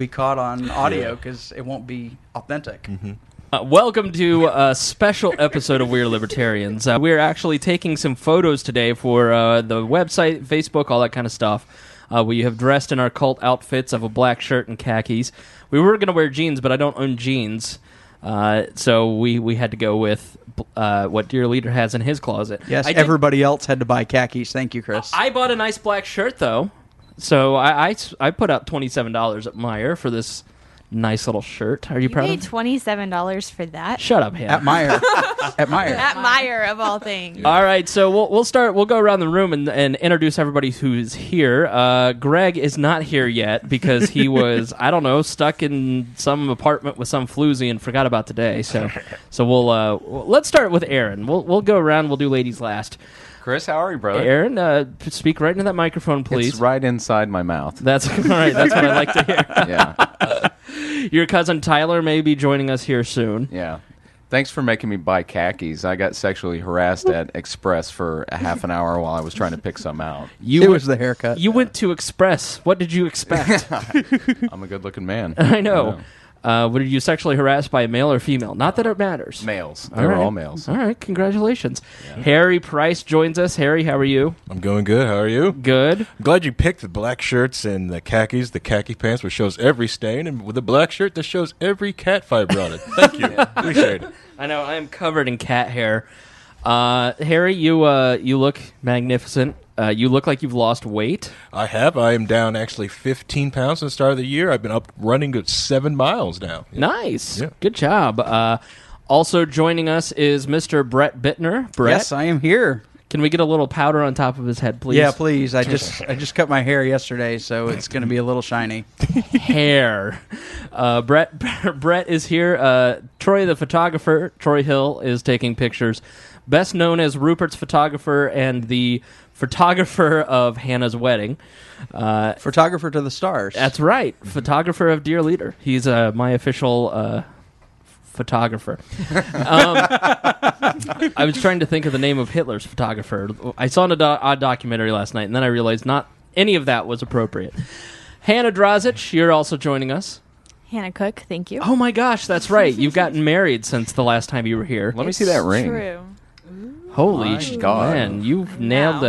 be caught on audio because it won't be authentic. Mm-hmm. Welcome to a special episode of We're Libertarians. We're actually taking some photos today for the website, Facebook, all that kind of stuff. We have dressed in our cult outfits of a black shirt and khakis. We were going to wear jeans, but I don't own jeans. So we had to go with what Dear Leader has in his closet. Yes, everybody else had to buy khakis. Thank you, Chris. I bought a nice black shirt, though. So I put out $27 at Meijer for this nice little shirt. Are you proud of it? You paid $27 for that? Shut up, Hannah. At Meijer. At Meijer. At Meijer, of all things. All right, so we'll start. We'll go around the room and introduce everybody who's here. Greg is not here yet because he was, I don't know, stuck in some apartment with some floozy and forgot about today. So let's start with Aaron. We'll go around. We'll do ladies last. Chris, how are you, brother? Aaron, speak right into that microphone, please. It's right inside my mouth. That's all right. That's what I like to hear. Yeah. Your cousin Tyler may be joining us here soon. Yeah. Thanks for making me buy khakis. I got sexually harassed at Express for a half an hour while I was trying to pick some out. It was the haircut. You went to Express. What did you expect? I'm a good-looking man. I know. Were you sexually harassed by a male or female? Not that it matters. Males. They were all males. All right. Congratulations. Yeah. Harry Price joins us. Harry, how are you? I'm going good. How are you? Good. I'm glad you picked the black shirts and the khakis, the khaki pants, which shows every stain, and with the black shirt that shows every cat fiber on it. Thank you. Appreciate it. I know. I am covered in cat hair. Harry, you look magnificent. You look like you've lost weight. I have. I am down actually 15 pounds since the start of the year. I've been up running good 7 miles now. Yeah. Nice. Yeah. Good job. Also joining us is Mr. Brett Bittner. Brett? Yes, I am here. Can we get a little powder on top of his head, please? Yeah, please. I just cut my hair yesterday, so it's going to be a little shiny. Hair. Brett is here. Troy the photographer, Troy Hill, is taking pictures. Best known as Rupert's photographer and the photographer of Hannah's wedding. Photographer to the stars. That's right. Photographer of Dear Leader. He's my official photographer. I was trying to think of the name of Hitler's photographer. I saw a documentary last night, and then I realized not any of that was appropriate. Hannah Drozic, you're also joining us. Hannah Cook, thank you. Oh my gosh, that's right. You've gotten married since the last time you were here. Let me see that ring. True. Holy God, man! You nailed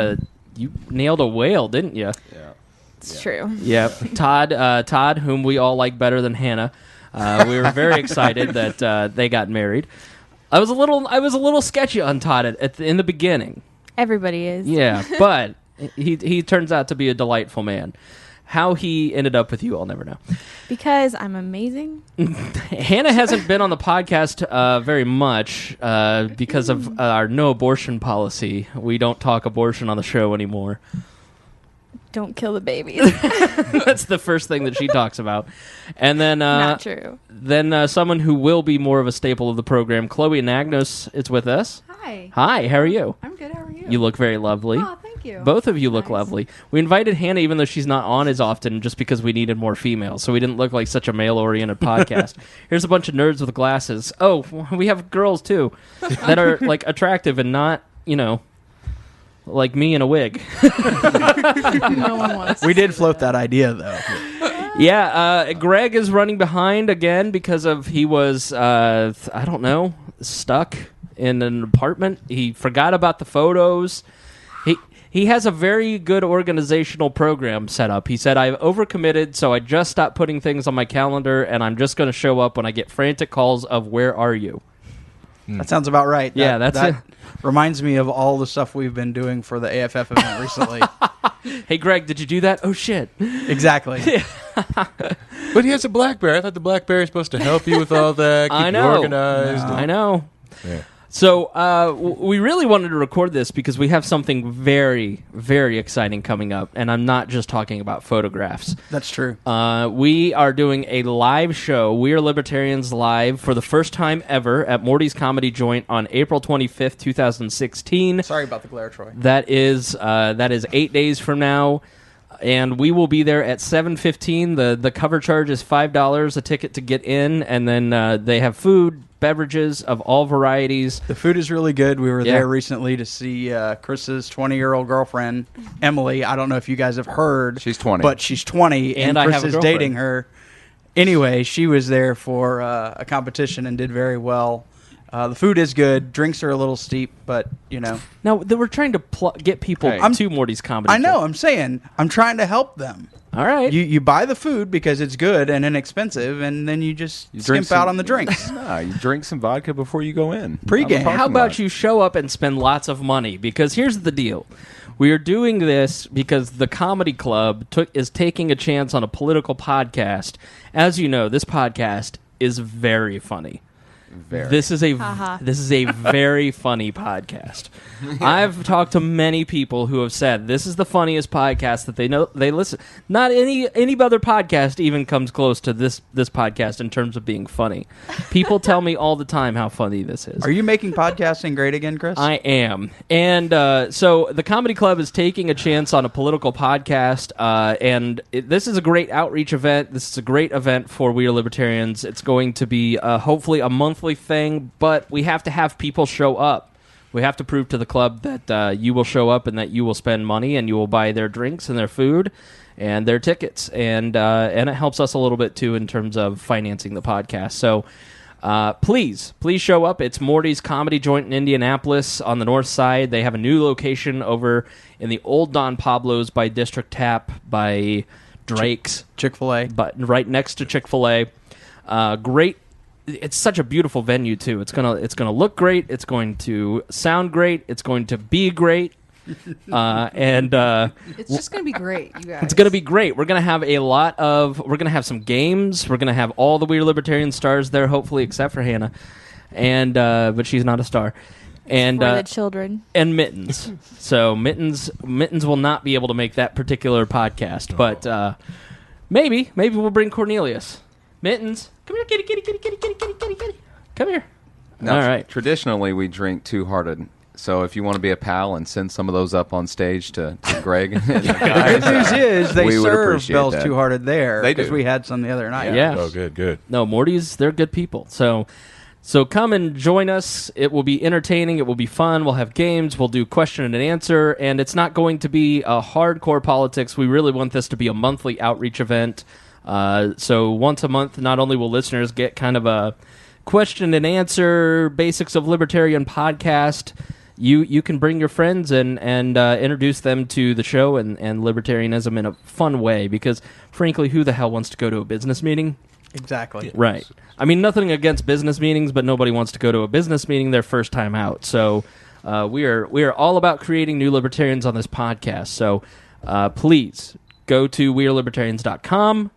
a whale, didn't you? Yeah, it's true. Yeah, Todd, whom we all like better than Hannah. We were very excited that they got married. I was a little sketchy on Todd in the beginning. Everybody is. Yeah, but he turns out to be a delightful man. How he ended up with you, I'll never know. Because I'm amazing. Hannah hasn't been on the podcast very much because of our no abortion policy. We don't talk abortion on the show anymore. Don't kill the babies. That's the first thing that she talks about. And then not true. Then someone who will be more of a staple of the program, Chloe Anagnos, is with us. Hi. Hi, how are you? I'm good, how are you? You look very lovely. Oh, thank you. Both of you look lovely. We invited Hannah even though she's not on as often just because we needed more females, so we didn't look like such a male-oriented podcast. Here's a bunch of nerds with glasses. Oh, we have girls too that are like attractive and not, like me in a wig. No one wants We did float that idea, though. Yeah, Greg is running behind again because he was, stuck in an apartment. He forgot about the photos. He has a very good organizational program set up. He said, I've overcommitted, so I just stopped putting things on my calendar, and I'm just going to show up when I get frantic calls of, where are you? That sounds about right. Yeah, that's it. Reminds me of all the stuff we've been doing for the AFF event recently. Hey, Greg, did you do that? Oh, shit. Exactly. But he has a BlackBerry. I thought the BlackBerry is supposed to help you with all that, keep you organized. I know. Yeah. So we really wanted to record this because we have something very, very exciting coming up, and I'm not just talking about photographs. That's true. We are doing a live show. We are Libertarians live for the first time ever at Morty's Comedy Joint on April 25th, 2016. Sorry about the glare, Troy. That is 8 days from now. And we will be there at 7:15. The cover charge is $5 a ticket to get in, and then they have food, beverages of all varieties. The food is really good. We were there recently to see Chris's 20-year-old girlfriend, Emily. I don't know if you guys have heard. She's 20. But she's 20, and Chris is dating her. Anyway, she was there for a competition and did very well. The food is good. Drinks are a little steep, but, Now, we're trying to get people Hey. to Morty's comedy. I know. Club. I'm saying. I'm trying to help them. All right. You buy the food because it's good and inexpensive, and then you just skimp out on the drinks. Nah, you drink some vodka before you go in. Pre-game. How about you show up and spend lots of money? Because here's the deal. We are doing this because the comedy club is taking a chance on a political podcast. As you know, this podcast is very funny. Very. This is a Haha. this is a very funny podcast. I've talked to many people who have said this is the funniest podcast that they know they listen. Not any other podcast even comes close to this podcast in terms of being funny. People tell me all the time how funny this is. Are you making podcasting great again, Chris? I am. And so the Comedy Club is taking a chance on a political podcast, and this is a great outreach event. This is a great event for We Are Libertarians. It's going to be hopefully a monthly thing, but we have to have people show up. We have to prove to the club that you will show up and that you will spend money and you will buy their drinks and their food and their tickets. And it helps us a little bit, too, in terms of financing the podcast. So please show up. It's Morty's Comedy Joint in Indianapolis on the north side. They have a new location over in the old Don Pablo's by District Tap, by Drake's. Chick-fil-A. But right next to Chick-fil-A. Great. It's such a beautiful venue too. It's gonna look great. It's going to sound great. It's going to be great. It's just going to be great, you guys. It's going to be great. We're going to have we're going to have some games. We're going to have all the Weird Libertarian stars there, hopefully, except for Hannah, and but she's not a star. And For the children. and Mittens. So Mittens will not be able to make that particular podcast, but maybe we'll bring Cornelius. Mittens, come here, kitty. Come here. Now, All right. Traditionally, we drink Two-Hearted. So if you want to be a pal and send some of those up on stage to Greg and the guys, The news is they we would serve appreciate Bell's that. Two-Hearted there They because do. we had some the other night. Yeah. Oh, good. No, they're good people. So come and join us. It will be entertaining. It will be fun. We'll have games. We'll do question and answer. And it's not going to be a hardcore politics. We really want this to be a monthly outreach event. So once a month, not only will listeners get kind of a question and answer, basics of libertarian podcast, you can bring your friends and introduce them to the show and libertarianism in a fun way. Because frankly, who the hell wants to go to a business meeting? Exactly. Right. I mean, nothing against business meetings, but nobody wants to go to a business meeting their first time out. So we are all about creating new libertarians on this podcast. So please go to wearelibertarians.com,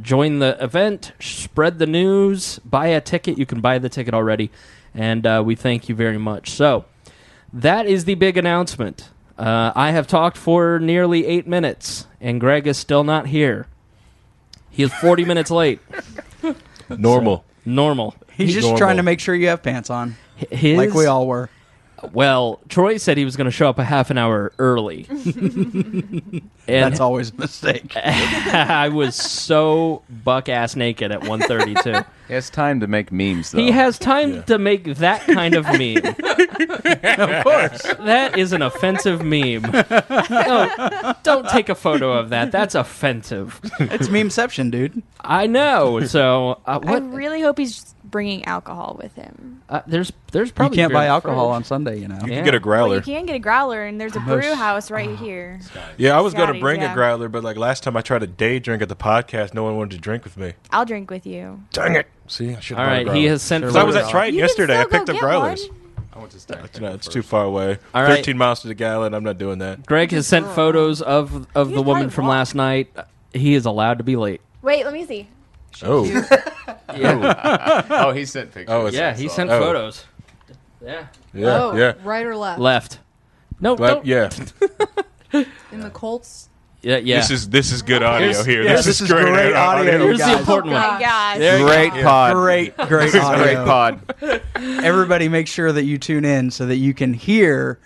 join the event, spread the news, buy a ticket. You can buy the ticket already, and we thank you very much. So that is the big announcement. I have talked for nearly 8 minutes, and Greg is still not here. He is 40 minutes late. Normal. Normal. He's just Normal. trying to make sure you have pants on, His, like we all were. Well, Troy said he was going to show up a half an hour early. And That's always a mistake. I was so buck-ass naked at 1:32. He has time to make memes, though. He has time to make that kind of meme. Of course. That is an offensive meme. No, don't take a photo of that. That's offensive. It's memeception, dude. I know. So, I what? really hope he's bringing alcohol with him. There's You probably can't beer buy in the alcohol fridge. on Sunday, you know. You Yeah. can get a Well, growler. you can get a growler, and there's a brew house right here. Yeah, I was going to Scotty's, bring yeah. a growler, but like last time I tried a day drink at the podcast, no one wanted to drink with me. I'll drink with you. Dang it. See, I should All have right, he has sent. Because I was photos. at Triton You can yesterday. I still go picked up get growlers. one. I went to Stack No, it's too far away. All right. 13 miles to the gallon. I'm not doing that. Greg has sent photos of You the can woman probably from walk. last night. He is allowed to be late. Wait, let me see. Oh. Yeah, Oh, he sent pictures. Oh, it's- yeah, he sent Oh. photos. Yeah, Yeah, oh, yeah. right or left? left. No, But, don't. yeah. In the Colts. Yeah. This is good audio Here's- here. yeah, this is great audio, Here's the guys. important Oh one. my gosh. There you Great go. pod. Great This is audio. great pod. Everybody make sure that you tune in so that you can hear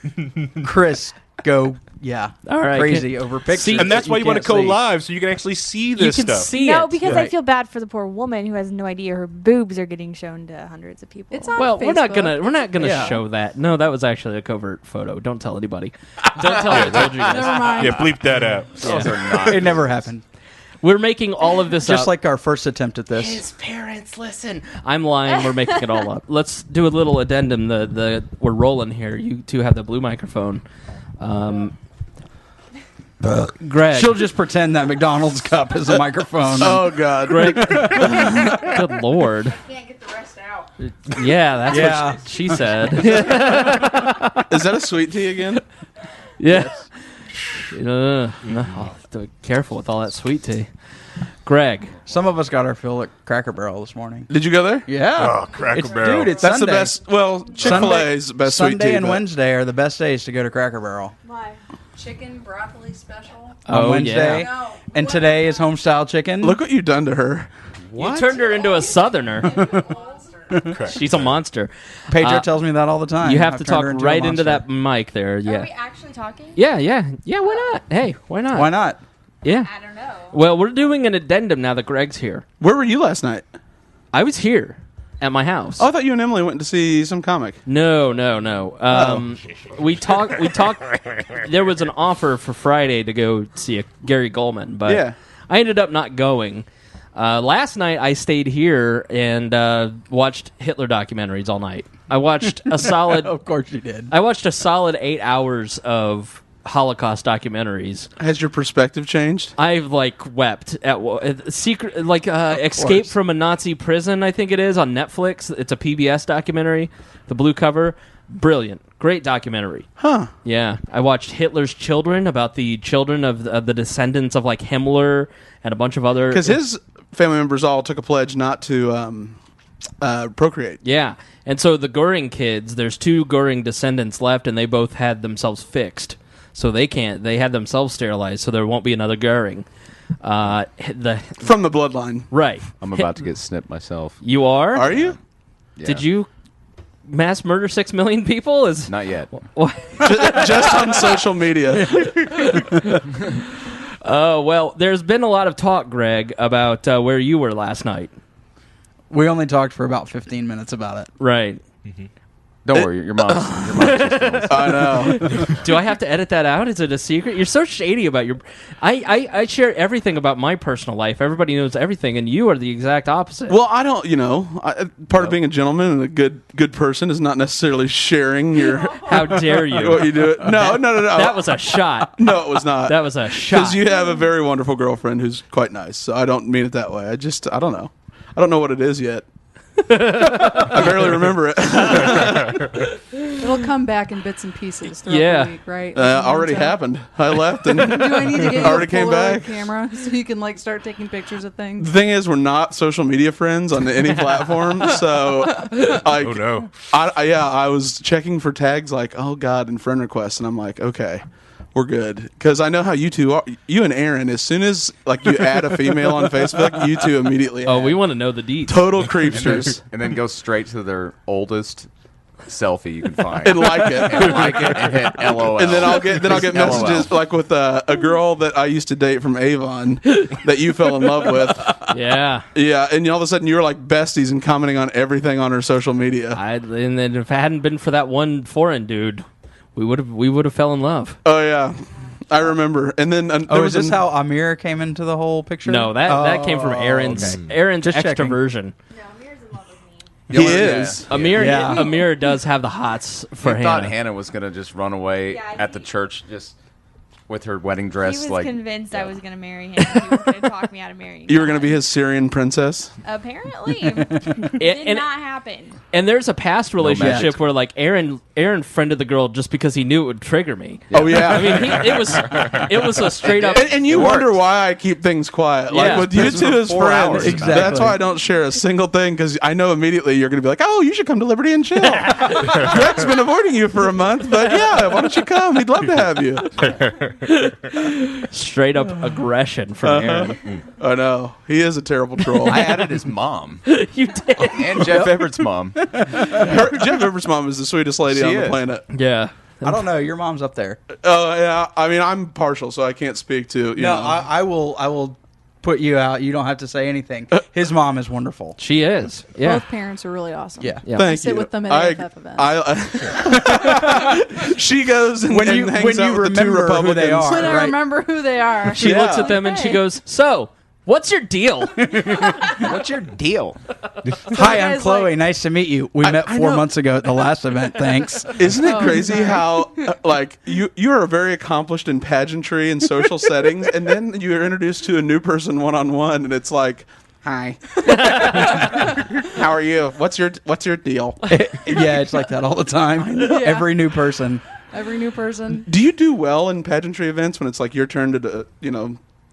Chris go, All right, crazy over pictures. See- And that's that why you want to can't go see. live so you can actually see You this can stuff. see No, it. because I Right. feel bad for the poor woman who has no idea her boobs are getting shown to hundreds of people. It's on Well, we're not Facebook. gonna Yeah. show that. No, that was actually a covert photo. Don't tell anybody. Don't tell her I told you guys. Never mind. Yeah, bleep that out. Those are not. It never happened. We're making all of this Just up. like our first attempt at this. His parents listen. I'm lying. We're making it all up. Let's do a little addendum. We're rolling here. You two have the blue microphone. Greg. She'll just pretend that McDonald's cup is a microphone. Oh God, Greg. Good Lord. Can't get the rest out. Yeah, that's what she said. is that a sweet tea again? Yeah. No. Careful with all that sweet tea. Greg. Some of us got our fill at Cracker Barrel this morning. Did you go there? Yeah. Oh, Cracker Barrel. Dude, it's That's Sunday. the best. Well, Chick-fil-A is the best sweet tea. Sunday and but- Wednesday are the best days to go to Cracker Barrel. Why? Chicken broccoli special. On Wednesday. Yeah. No. And today is home style chicken. Look what you've done to her. You turned her into a southerner. She's a monster. Pedro tells me that all the time. You have I've to turned talk her into a right into monster. that mic there. Are we Yeah. actually talking? Yeah, why not? Hey, why not? Why not? Yeah. I don't know. Well, we're doing an addendum now that Greg's here. Where were you last night? I was here at my house. Oh, I thought you and Emily went to see some comic. No. We talked. There was an offer for Friday to go see a Gary Goldman, but Yeah. I ended up not going. Last night I stayed here and watched Hitler documentaries all night. I watched a solid. Of course you did. I watched a solid 8 hours of Holocaust documentaries. Has your perspective changed? I've wept at secret Escape from a Nazi Prison, I think it is, on Netflix. It's a PBS documentary. The blue cover, brilliant, great documentary. Huh. Yeah, I watched Hitler's Children, about the children of the descendants of Himmler and a bunch of other. Because his family members all took a pledge not to procreate. Yeah, and so the Goering kids, there's 2 Goering descendants left, and they both had themselves fixed. So they can't. They had themselves sterilized, so there won't be another Goering. From the bloodline. Right. I'm about to get snipped myself. You are? Are you? Yeah. Did you mass murder 6 million people? Not yet. What? Just on social media. Well, there's been a lot of talk, Greg, about where you were last night. We only talked for about 15 minutes about it. Right. Don't worry, your mom's just I know. Do I have to edit that out? Is it a secret? You're so shady about your... I share everything about my personal life. Everybody knows everything, and you are the exact opposite. Well, I don't. Part of being a gentleman and a good person is not necessarily sharing your How dare you? what you do. No. That was a shot. No, it was not. That was a shot. Because you have a very wonderful girlfriend who's quite nice. So I don't mean it that way. I don't know. I don't know what it is yet. I barely remember it. It'll come back in bits and pieces throughout Yeah. the week, right? Already happened. I left and Do I need to get Already a came Polaroid back. camera so you can start taking pictures of the things? thing is, we're not social media friends on any platform. So, Oh, no. I was checking for tags like, oh God, and friend requests, and I'm like, okay, we're good. Because I know how you two are. You and Aaron, as soon as you add a female on Facebook, you two immediately. Oh, add. we want to know the deets. total creepsters and then go straight to their oldest selfie you can find. and like it. And like it and hit LOL. And then I'll get Just messages with a girl that I used to date from Avon that you fell in love with. Yeah. Yeah, and all of a sudden you were like besties and commenting on everything on her social media. And then if it hadn't been for that one foreign dude, we would have fell in love. Oh yeah, I remember. And then there Is this how Amir came into the whole picture? No, that came from Aaron's Just checking. extroversion. No, Amir's in love with me. he is. Amir does have the hots for I thought Hannah. Hannah was going to just run away Yeah, at the he- church just with her wedding He dress. was convinced I was going to marry him. He was going to talk me out of marrying You were going him. to be his Syrian princess. Apparently. Did and, not happen. and there's a past relationship magic. where Aaron friended the girl just because he knew it would trigger me. Oh yeah. I mean, it was a straight up. And you wonder why I keep things quiet. Yeah. Like with you two as 4 friends. hours. Exactly. That's why I don't share a single thing, because I know immediately you're going to be like, oh, you should come to Liberty and chill. Greg's been avoiding you for a month, but yeah, why don't you come? We'd love to have you. Straight up aggression from Aaron. I know. He is a terrible troll. I added his mom You did. and Jeff Everett's mom. Jeff Everett's mom is the sweetest lady She on the is. planet. Yeah. I don't know. Your mom's up there. Oh, yeah. I mean, I'm partial, so I can't speak to, you No, know. I will put you out. You don't have to say anything. His mom is wonderful. She is. Yeah. Both parents are really awesome. Yeah. Yeah. Thank sit you. with them at I- AFF events. she goes and, When and hangs out with the two remember who Republicans. they are. When I right. remember who they are. She Yeah. looks at them and she Okay. goes, "So, What's your deal? What's your deal? Hi, I'm guys, Chloe. like- Nice to meet you. We met I 4 know. months ago at the last event. Thanks. Isn't it crazy how like you are very accomplished in pageantry and social settings, and then you're introduced to a new person one-on-one, and it's like, hi, how are you? What's your deal? Yeah, it's like that all the time. Every new person. Every new person. Do you do well in pageantry events when it's like your turn to Do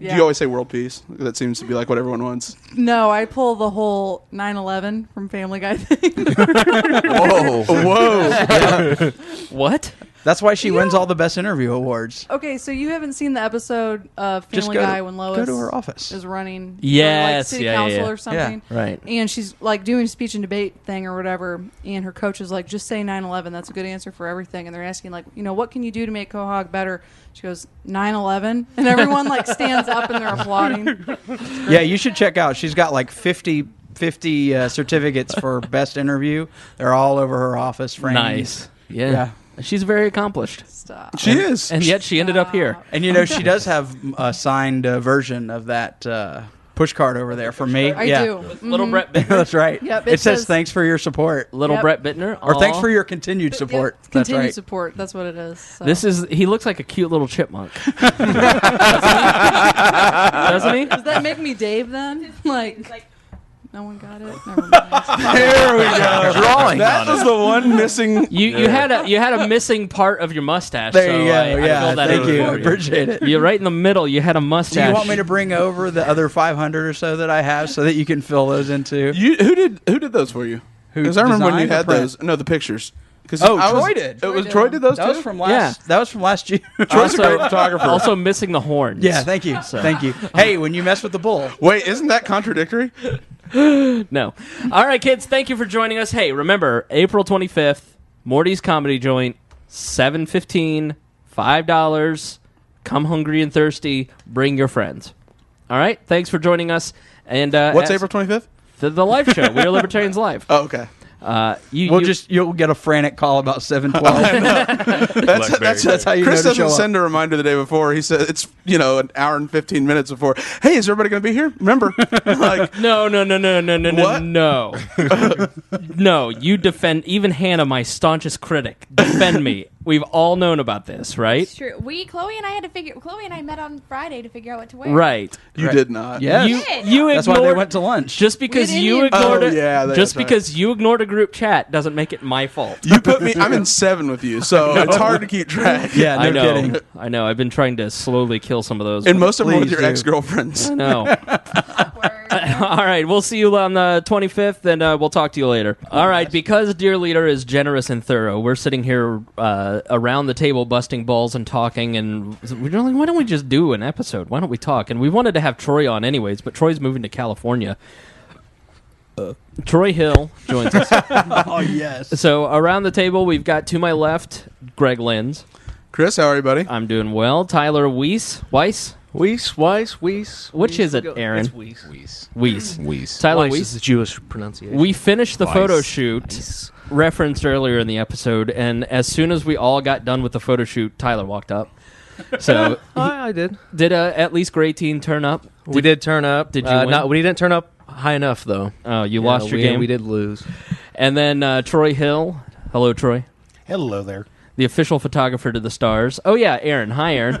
Yeah. you always say world peace? That seems to be like what everyone wants. No, I pull the whole 9/11 from Family Guy thing. Whoa! What? That's why she wins all the best interview awards. Okay, so you haven't seen the episode of Just Family go Guy to- when go Lois to her office. is running Yes, for, like, city yeah, council yeah. or something. Yeah. Right. And she's like doing a speech and debate thing or whatever, and her coach is like, just say 9/11. That's a good answer for everything. And they're asking like, what can you do to make Quahog better? She goes 9/11, and everyone like stands up and they're applauding. Yeah, you should check out. She's got like 50 certificates for best interview. They're all over her office framed. Nice. Yeah. Yeah. She's very accomplished. Stop. She is. And yet she ended up here. And she does have a signed version of that push card over there for me. I yeah. do. Little Mhm. Brett Bittner. That's right. Yep, it it says says- thanks for your support. Little Yep. Brett Bittner. Or thanks Aw. for your continued support. Yep, That's continued right. support. That's what it is. So. He looks like a cute little chipmunk. Doesn't he? Does that make me Dave then? Like, no one got it. Never mind. There we go. Drawing That on was it. the one missing. You had a missing part of your mustache. There so you go. I yeah, filled that thank in you. for I appreciate it. You're right in the middle. You had a Do mustache. you want me to bring over the other 500 or so that I have so that you can fill those in too? Who did those for you? Who Because I remember when you designed the had print? those. No, the pictures. Troy did. It was did Troy them. did those That too. was from last. Yeah. That was from last year. Troy's a great photographer. Also missing the horns. Yeah, thank you. Thank you. Hey, when you mess with the bull, Wait, isn't that contradictory? No. All right, kids. Thank you for joining us. Hey, remember April 25th, Morty's Comedy Joint, 7:15, $5. Come hungry and thirsty. Bring your friends. All right. Thanks for joining us. And What's April 25th? The live show. We are Libertarians Live. Oh, okay. you'll get a frantic call about 7:12. That's how you Chris know to show doesn't up. send a reminder the day before. He says it's an hour and 15 minutes before. Hey, is everybody going to be here? Remember? Like, No. What? No. No, you defend, even Hannah, my staunchest critic, defend me. We've all known about this, right? It's true. Chloe and I met on Friday to figure out what to wear. Right. you did not. Yes. You That's why they ignored, went to lunch. just because We you didn't- ignored Oh, it. yeah, just that's right. because you ignored a group chat doesn't make it my fault. You put me. I'm in 7 with you, so it's hard to keep track. Yeah, no I know. kidding. I know. I've been trying to slowly kill some of those. And most of them with Please your do. ex-girlfriends. I know. Awkward. All right, we'll see you on the 25th, and we'll talk to you later. All right, because Dear Leader is generous and thorough, we're sitting here around the table busting balls and talking, and we're like, why don't we just do an episode? Why don't we talk? And we wanted to have Troy on anyways, but Troy's moving to California. Troy Hill joins us. Oh yes. So around the table, we've got to my left, Greg Lenz. Chris, how are you, buddy? I'm doing well. Tyler Weiss. Weiss. Which is it, Aaron? It's Weiss. Weiss. Tyler Weiss Weiss. is the Jewish pronunciation. We finished the Weiss. photo shoot Weiss. referenced earlier in the episode, and as soon as we all got done with the photo shoot, Tyler walked up. So, I did. did at least Gray Teen turn up? We did turn up. Did you win? No, we didn't turn up high enough, though. Oh, you lost your we, game. We did lose. And then Troy Hill. Hello, Troy. Hello there. The official photographer to the stars. Oh, yeah, Aaron. Hi, Aaron.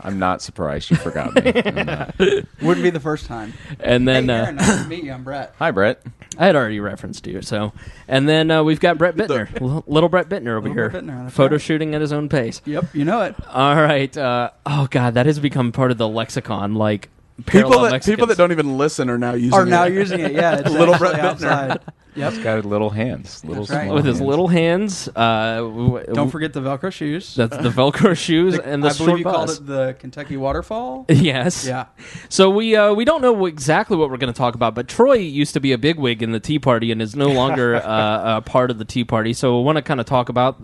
I'm not surprised you forgot me. I'm not. Wouldn't be the first time. And then Hey, Aaron, nice to meet you. I'm Brett. Hi, Brett. I had already referenced you. So, and then we've got Brett Bittner, little Brett Bittner over Little here, Brett Bittner, that's photo right. shooting at his own pace. Yep, you know it. All right. Oh God, that has become part of the lexicon. Like People parallel that Mexicans. don't even listen are now using Are it. now using it. Yeah, it's Little actually Brett Bittner. outside. Yep. He's got little hands. Little That's right. small with his hands. little hands. Don't forget the Velcro shoes. That's the Velcro shoes and the I short believe you called bus. it the Kentucky Waterfall. Yes. Yeah. So we don't know exactly what we're going to talk about, but Troy used to be a bigwig in the Tea Party and is no longer a part of the Tea Party. So we want to kind of talk about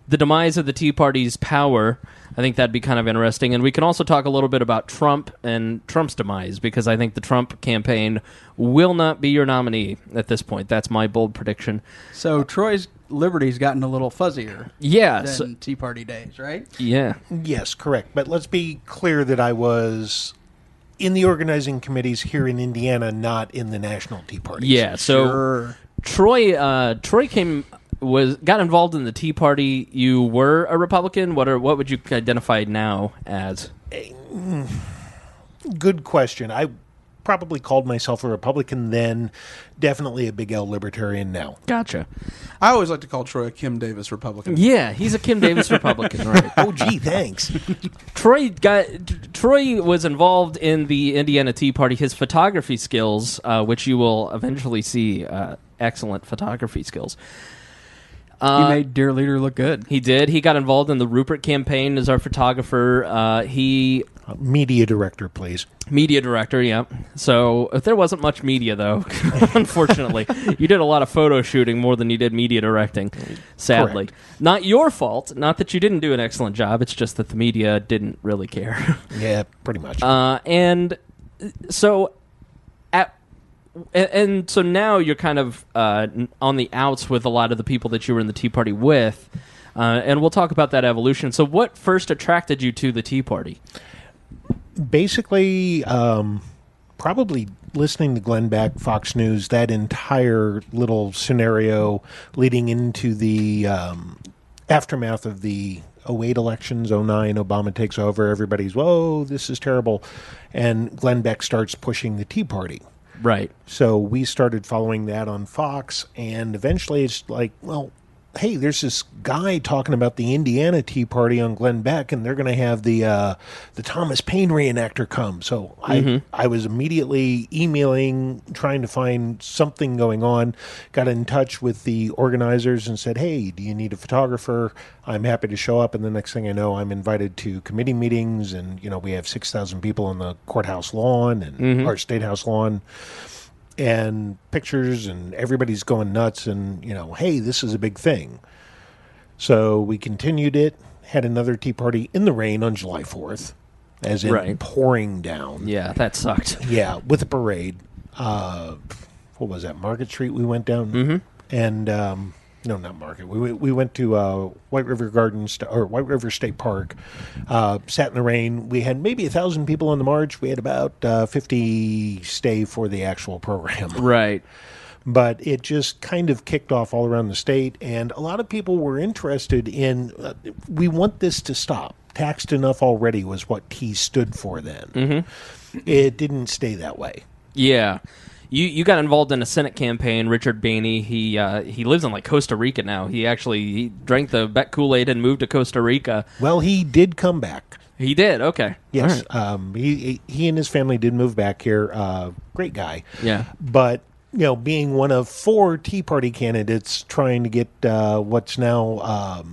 the demise of the Tea Party's power. I think that'd be kind of interesting. And we can also talk a little bit about Trump and Trump's demise, because I think the Trump campaign will not be your nominee at this point. That's my bold prediction. So Troy's Liberty's gotten a little fuzzier Yeah. than Tea Party days, right? Yeah. Yes, correct. But let's be clear that I was in the organizing committees here in Indiana, not in the National Tea Party. Yeah, so Sure. Troy got involved in the Tea Party. You were a Republican. What would you identify now as? Good question. I probably called myself a Republican then, definitely a big L libertarian now. Gotcha. I always like to call Troy a Kim Davis Republican. Yeah, he's a Kim Davis Republican, right? Oh, gee, thanks. Troy was involved in the Indiana Tea Party. His photography skills, which you will eventually see, excellent photography skills. He made Dear Leader look good. He did. He got involved in the Rupert campaign as our photographer. He Media director, please. media director, yeah. So there wasn't much media, though, unfortunately. You did a lot of photo shooting more than you did media directing, sadly. Correct. Not your fault. Not that you didn't do an excellent job. It's just that the media didn't really care. Yeah, pretty much. And so so now you're kind of on the outs with a lot of the people that you were in the Tea Party with, and we'll talk about that evolution. So what first attracted you to the Tea Party? Basically, probably listening to Glenn Beck, Fox News, that entire little scenario leading into the aftermath of the 08 elections, 09, Obama takes over, everybody's, whoa, this is terrible, and Glenn Beck starts pushing the Tea Party. Right. So we started following that on Fox, and eventually it's like, well, hey, there's this guy talking about the Indiana Tea Party on Glenn Beck, and they're going to have the Thomas Paine reenactor come. So I was immediately emailing, trying to find something going on, got in touch with the organizers and said, hey, do you need a photographer? I'm happy to show up. And the next thing I know, I'm invited to committee meetings, and, we have 6,000 people on the courthouse lawn and our state house lawn. And pictures, and everybody's going nuts, and, hey, this is a big thing. So we continued it, had another Tea Party in the rain on July 4th, as in pouring down. Yeah, that sucked. Yeah, with a parade. What was that, Market Street we went down? Mm-hmm. And, no, not Market. We went to White River Gardens, or White River State Park, sat in the rain. We had maybe 1,000 people on the march. We had about 50 stay for the actual program. Right. But it just kind of kicked off all around the state, and a lot of people were interested in, we want this to stop. Taxed enough already was what T stood for then. Mm-hmm. It didn't stay that way. Yeah. You got involved in a Senate campaign. Richard Bainey, he lives in Costa Rica now. He drank the Beck Kool-Aid and moved to Costa Rica. Well, he did come back. He did. Okay. Yes. Right. He and his family did move back here. Great guy. Yeah. But being one of 4 Tea Party candidates trying to get what's now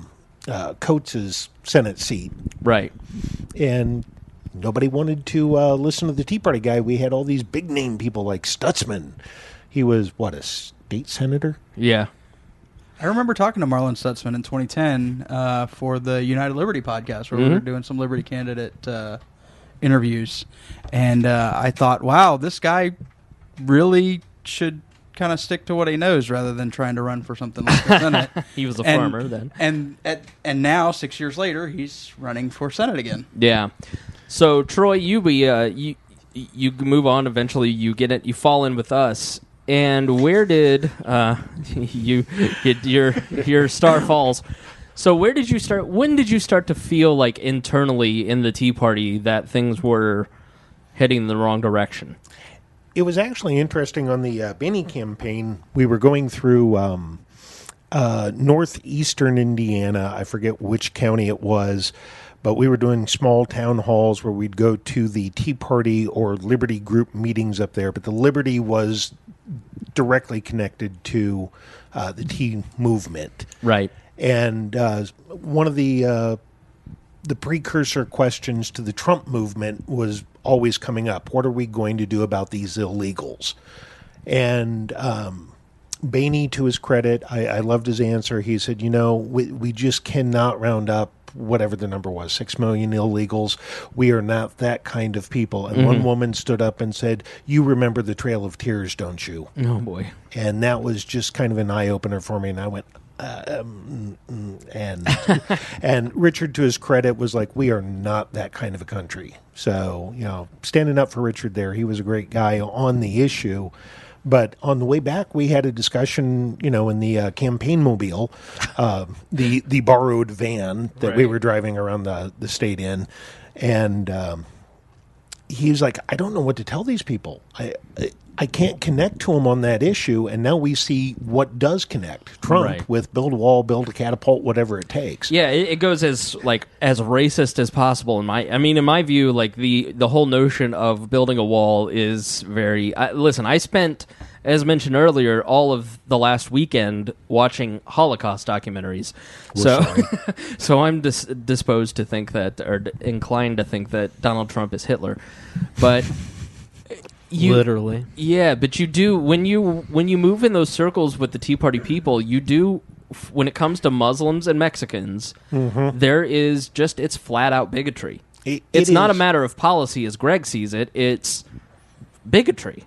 Coates' Senate seat, right, and nobody wanted to listen to the Tea Party guy. We had all these big name people like Stutzman. He was, a state senator? Yeah. I remember talking to Marlon Stutzman in 2010 for the United Liberty podcast, where we were doing some Liberty candidate interviews. And I thought, wow, this guy really should kind of stick to what he knows rather than trying to run for something like the Senate. He was a farmer then. And now, 6 years later, he's running for Senate again. Yeah. So Troy, you move on eventually. You get it. You fall in with us. And where did you get your star falls? So where did you start? When did you start to feel like internally in the Tea Party that things were heading in the wrong direction? It was actually interesting on the Bainey campaign. We were going through northeastern Indiana. I forget which county it was. But we were doing small town halls where we'd go to the Tea Party or Liberty group meetings up there. But the Liberty was directly connected to the Tea movement. Right. And one of the precursor questions to the Trump movement was always coming up. What are we going to do about these illegals? And Bainey, to his credit, I loved his answer. He said, we just cannot round up whatever the number was, 6 million illegals. We are not that kind of people. And one woman stood up and said, you remember the Trail of Tears, don't you? Oh, boy. And that was just kind of an eye-opener for me. And I went, and and Richard, to his credit, was like, we are not that kind of a country. So, standing up for Richard there, he was a great guy on the issue. But on the way back, we had a discussion, in the campaign mobile, the borrowed van that we were driving around the state in. And he's like, I don't know what to tell these people. I can't connect to them on that issue. And now we see what does connect. Trump with build a wall, build a catapult, whatever it takes. Yeah, it goes as racist as possible in my view. Like the whole notion of building a wall is very. Listen, I spent, as mentioned earlier, all of the last weekend watching Holocaust documentaries. So I'm disposed to think that, or inclined to think that Donald Trump is Hitler, but. Literally. Yeah, but you do when you move in those circles with the Tea Party people, you do when it comes to Muslims and Mexicans, there is just it's flat out bigotry. It's not a matter of policy as Greg sees it, it's bigotry.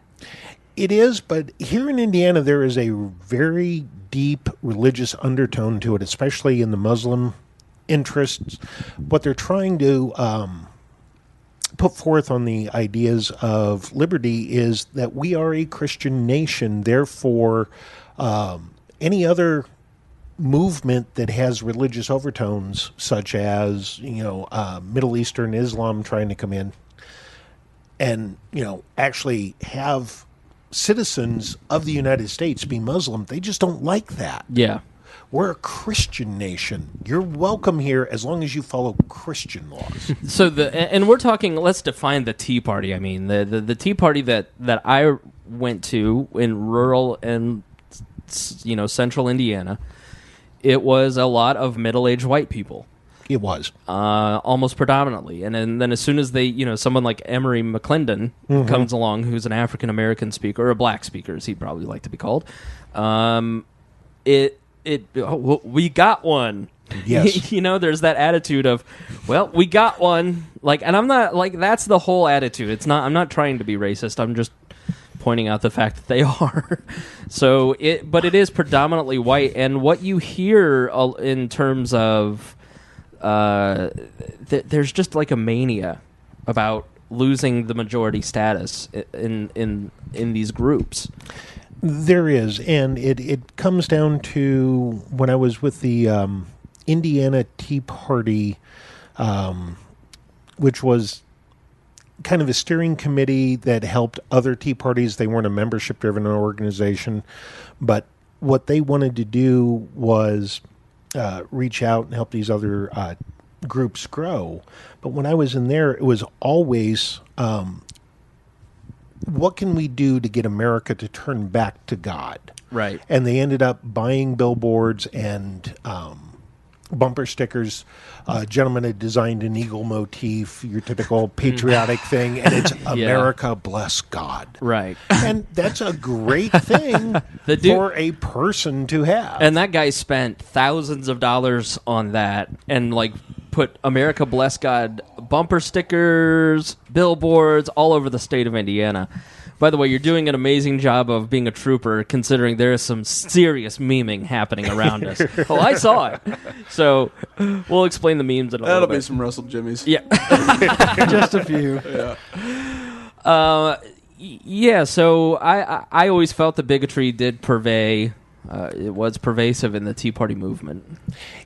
It is, but here in Indiana there is a very deep religious undertone to it, especially in the Muslim interests. What they're trying to put forth on the ideas of liberty is that we are a Christian nation. Therefore, any other movement that has religious overtones, such as Middle Eastern Islam trying to come in and actually have citizens of the United States be Muslim, they just don't like that. Yeah. We're a Christian nation. You're welcome here as long as you follow Christian laws. So and we're talking. Let's define the Tea Party. I mean, the Tea Party that I went to in rural and central Indiana. It was a lot of middle-aged white people. It was almost predominantly, and then as soon as they, someone like Emory McClendon comes along, who's an African American speaker or a black speaker, as he'd probably like to be called, we got one. Yes. There's that attitude of, well, we got one. And I'm not that's the whole attitude. It's not. I'm not trying to be racist. I'm just pointing out the fact that they are. But it is predominantly white, and what you hear in terms of, there's just like a mania about losing the majority status in these groups. There is, and it comes down to when I was with the Indiana Tea Party, which was kind of a steering committee that helped other Tea Parties. They weren't a membership-driven organization, but what they wanted to do was reach out and help these other groups grow. But when I was in there, it was always... what can we do to get America to turn back to God? Right. And they ended up buying billboards and bumper stickers. A gentleman had designed an eagle motif, your typical patriotic thing, and it's America bless God. Right. And that's a great thing for a person to have. And that guy spent thousands of dollars on that and put America bless God bumper stickers, billboards all over the state of Indiana. By the way, you're doing an amazing job of being a trooper, considering there is some serious memeing happening around us. Oh, I saw it. So we'll explain the memes in a little bit. That'll be some Russell Jimmies. Yeah. Just a few. Yeah. So I always felt the bigotry did pervade. It was pervasive in the Tea Party movement.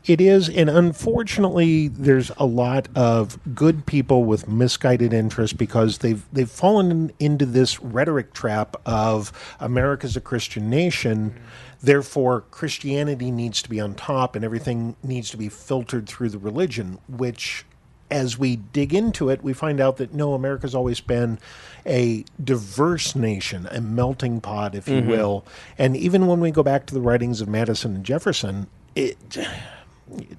It is, and unfortunately, there's a lot of good people with misguided interest because they've fallen into this rhetoric trap of America's a Christian nation, therefore Christianity needs to be on top and everything needs to be filtered through the religion, which, as we dig into it, we find out that no, America's always been a diverse nation, a melting pot, if you will. And even when we go back to the writings of Madison and Jefferson,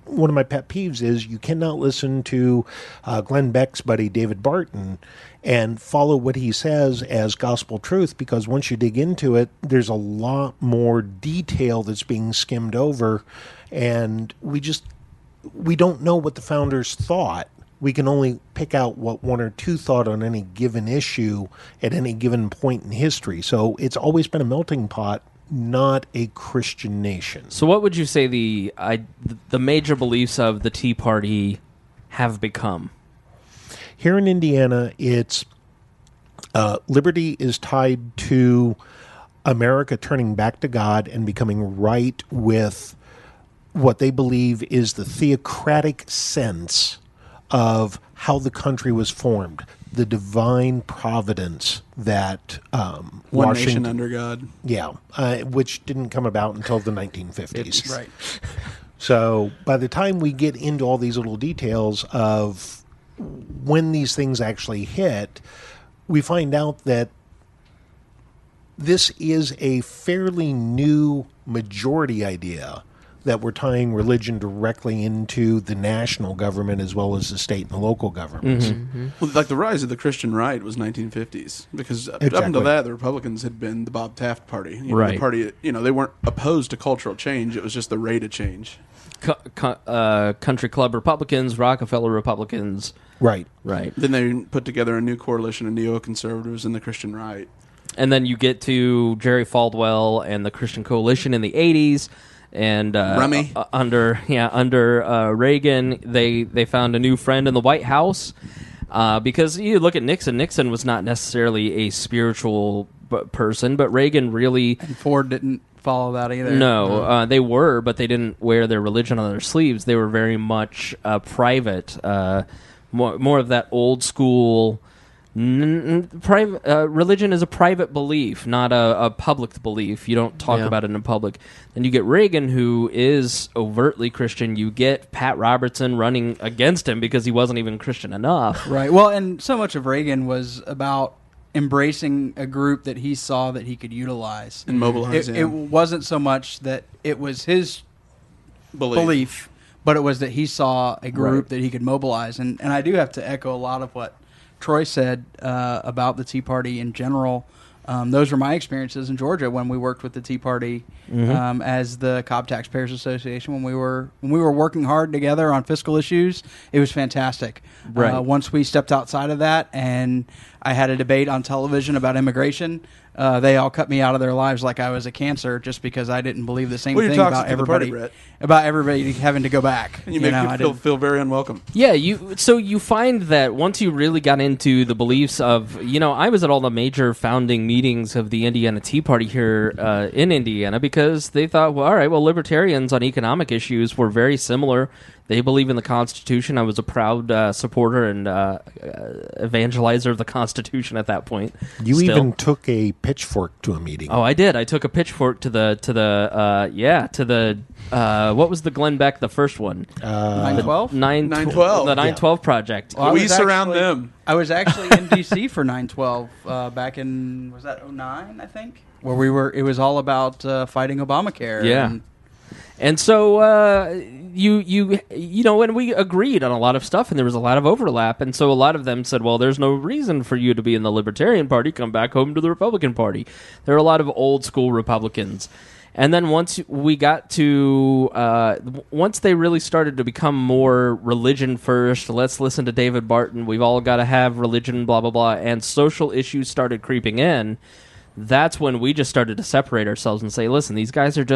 one of my pet peeves is you cannot listen to Glenn Beck's buddy David Barton and follow what he says as gospel truth, because once you dig into it, there's a lot more detail that's being skimmed over, and we don't know what the founders thought. We can only pick out what one or two thought on any given issue at any given point in history. So it's always been a melting pot not a Christian nation. So what would you say the major beliefs of the Tea Party have become? Here in Indiana, it's liberty is tied to America turning back to God and becoming right with what they believe is the theocratic sense of how the country was formed, the divine providence that One Washington, nation under God. yeah, which didn't come about until the 1950s. Right. So by the time we get into all these little details of when these things actually hit, we find out that this is a fairly new majority idea that we're tying religion directly into the national government as well as the state and the local governments. Well, like the rise of the Christian right was 1950s, because up Exactly. until that, the Republicans had been the Bob Taft party. You know, Right. The party, they weren't opposed to cultural change. It was just the rate of change. Country Club Republicans, Rockefeller Republicans. Right. Right. Then they put together a new coalition of neoconservatives and the Christian right. And then you get to Jerry Falwell and the Christian Coalition in the 80s. And Rummy. under Reagan, they found a new friend in the White House, because you look at Nixon. Nixon was not necessarily a spiritual person, but Reagan really. And Ford didn't follow that either. No, they were, but they didn't wear their religion on their sleeves. They were very much private, more of that old school. Religion is a private belief, not a public belief. You don't talk about it in public. Then you get Reagan, who is overtly Christian. You get Pat Robertson running against him because he wasn't even Christian enough. Right. Well, and so much of Reagan was about embracing a group that he saw that he could utilize. And mobilize It wasn't so much that it was his belief, but it was that he saw a group that he could mobilize. And I do have to echo a lot of what Troy said about the Tea Party in general. Those were my experiences in Georgia when we worked with the Tea Party as the Cobb Taxpayers Association. When we were working hard together on fiscal issues, it was fantastic. Right. Once we stepped outside of that, and I had a debate on television about immigration, they all cut me out of their lives like I was a cancer just because I didn't believe the same thing about everybody. About everybody having to go back. And you make me feel very unwelcome. Yeah, so you find that once you really got into the beliefs of, I was at all the major founding meetings of the Indiana Tea Party here in Indiana, because they thought, well, all right, well, libertarians on economic issues were very similar. They believe in the Constitution. I was a proud supporter and evangelizer of the Constitution at that point. You Still. even took a pitchfork to a meeting. Oh, I did. I took a pitchfork to the what was the Glenn Beck, the first one? 912? 912. The 912 Project. Well, We surround them. I was actually in D.C. for 912 back in, was that 2009, I think? Where it was all about fighting Obamacare. Yeah. And so, and we agreed on a lot of stuff, and there was a lot of overlap. And so a lot of them said, well, there's no reason for you to be in the Libertarian Party. Come back home to the Republican Party. There are a lot of old school Republicans. And then once we got to, once they really started to become more religion first, let's listen to David Barton, we've all got to have religion, blah, blah, blah, and social issues started creeping in, that's when we just started to separate ourselves and say, listen, these guys are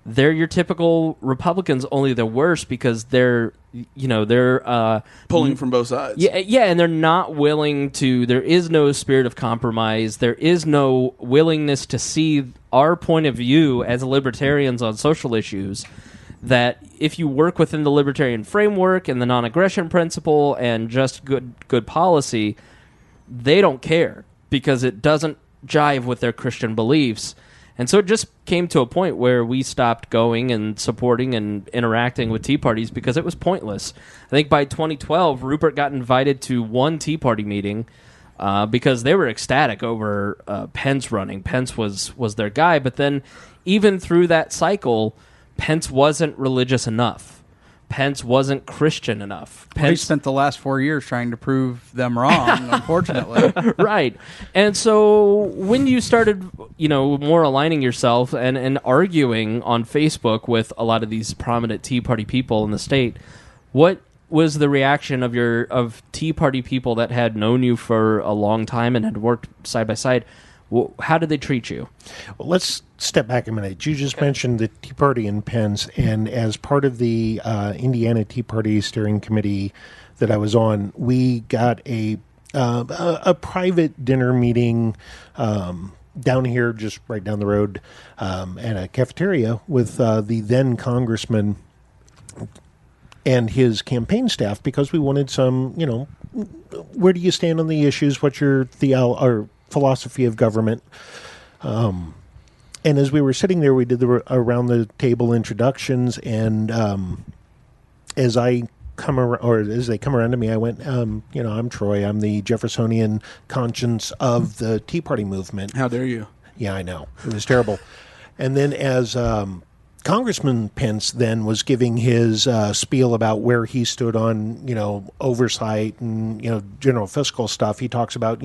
they're your typical Republicans, only they're worse because they're Pulling from both sides. Yeah, and they're not willing to. There is no spirit of compromise. There is no willingness to see our point of view as libertarians on social issues. That if you work within the libertarian framework and the non-aggression principle and just good policy, they don't care because it doesn't jive with their Christian beliefs. And so it just came to a point where we stopped going and supporting and interacting with Tea Parties because it was pointless. I think by 2012, Rupert got invited to one Tea Party meeting because they were ecstatic over Pence running. Pence was their guy. But then even through that cycle, Pence wasn't religious enough. Pence wasn't Christian enough. He spent the last 4 years trying to prove them wrong, unfortunately. Right. And so when you started, more aligning yourself and arguing on Facebook with a lot of these prominent Tea Party people in the state, what was the reaction of Tea Party people that had known you for a long time and had worked side by side? How did they treat you? Well, let's step back a minute. You just mentioned the Tea Party in Pence, and as part of the Indiana Tea Party steering committee that I was on, we got a private dinner meeting down here, just right down the road, at a cafeteria with the then congressman and his campaign staff, because we wanted some, where do you stand on the issues? What's your philosophy of government? And as we were sitting there, we did the around the table introductions, and as they come around to me, I went, I'm Troy. I'm the Jeffersonian conscience of the Tea Party movement. How dare you? Yeah, I know. It was terrible. And then as Congressman Pence then was giving his spiel about where he stood on, oversight and, general fiscal stuff, he talks about,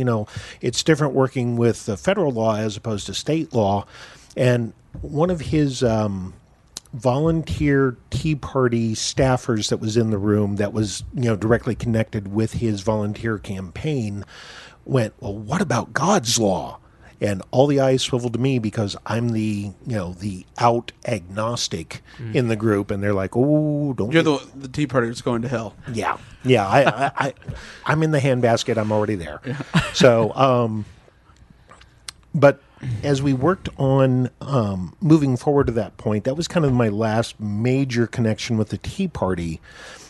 it's different working with the federal law as opposed to state law. And one of his volunteer Tea Party staffers that was in the room that was, directly connected with his volunteer campaign went, well, what about God's law? And all the eyes swiveled to me because I'm the out agnostic in the group, and they're like, "Oh, don't." You're the Tea Party that's going to hell. Yeah. I'm in the handbasket. I'm already there. Yeah. So, but as we worked on moving forward to that point, that was kind of my last major connection with the Tea Party.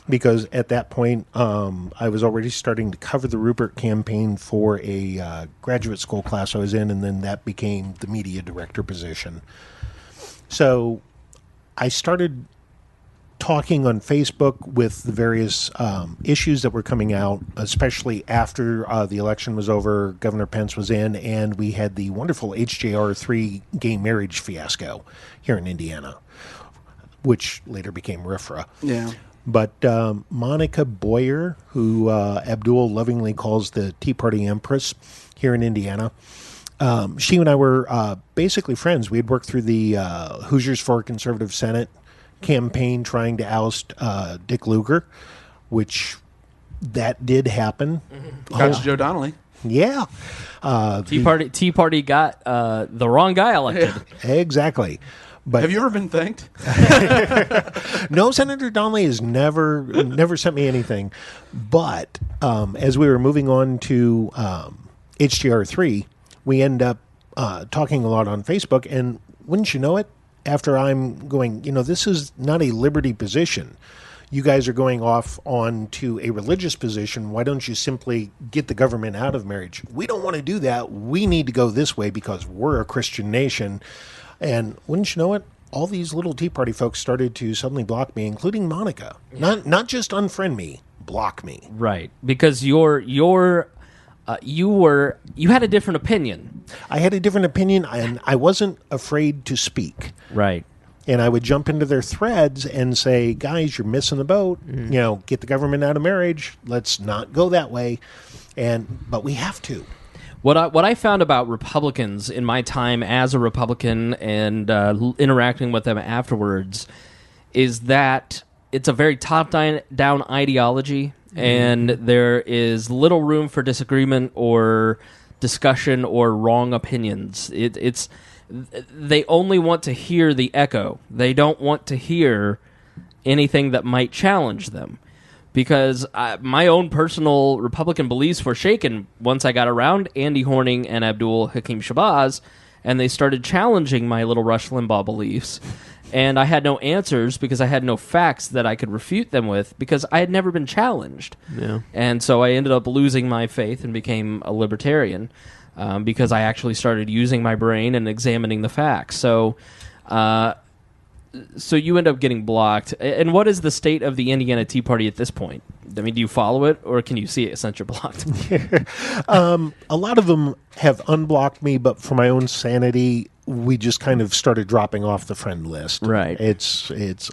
Because at that point, I was already starting to cover the Rupert campaign for a graduate school class I was in, and then that became the media director position. So I started talking on Facebook with the various issues that were coming out, especially after the election was over, Governor Pence was in, and we had the wonderful HJR3 gay marriage fiasco here in Indiana, which later became RFRA. Yeah. But Monica Boyer, who Abdul lovingly calls the Tea Party Empress here in Indiana, she and I were basically friends. We had worked through the Hoosiers for Conservative Senate campaign trying to oust Dick Lugar, which that did happen. Got Joe Donnelly. Yeah. Tea Party got the wrong guy elected. Yeah. Exactly. But have you ever been thanked? No, Senator Donnelly has never sent me anything. But as we were moving on to HGR3, we end up talking a lot on Facebook. And wouldn't you know it, after I'm going, this is not a liberty position. You guys are going off on to a religious position. Why don't you simply get the government out of marriage? We don't want to do that. We need to go this way because we're a Christian nation. And wouldn't you know it, all these little Tea Party folks started to suddenly block me, including Monica. Not just unfriend me, block me. Right, because you had a different opinion. I had a different opinion, and I wasn't afraid to speak. Right. And I would jump into their threads and say, guys, you're missing the boat. Get the government out of marriage. Let's not go that way. But we have to. What I found about Republicans in my time as a Republican and interacting with them afterwards is that it's a very top-down ideology, and there is little room for disagreement or discussion or wrong opinions. They only want to hear the echo. They don't want to hear anything that might challenge them. Because my own personal Republican beliefs were shaken once I got around Andy Horning and Abdul Hakim Shabazz, and they started challenging my little Rush Limbaugh beliefs. And I had no answers because I had no facts that I could refute them with because I had never been challenged. Yeah. And so I ended up losing my faith and became a libertarian because I actually started using my brain and examining the facts. So you end up getting blocked. And what is the state of the Indiana Tea Party at this point? I mean, do you follow it, or can you see it since you're blocked? A lot of them have unblocked me, but for my own sanity, we just kind of started dropping off the friend list. Right. It's.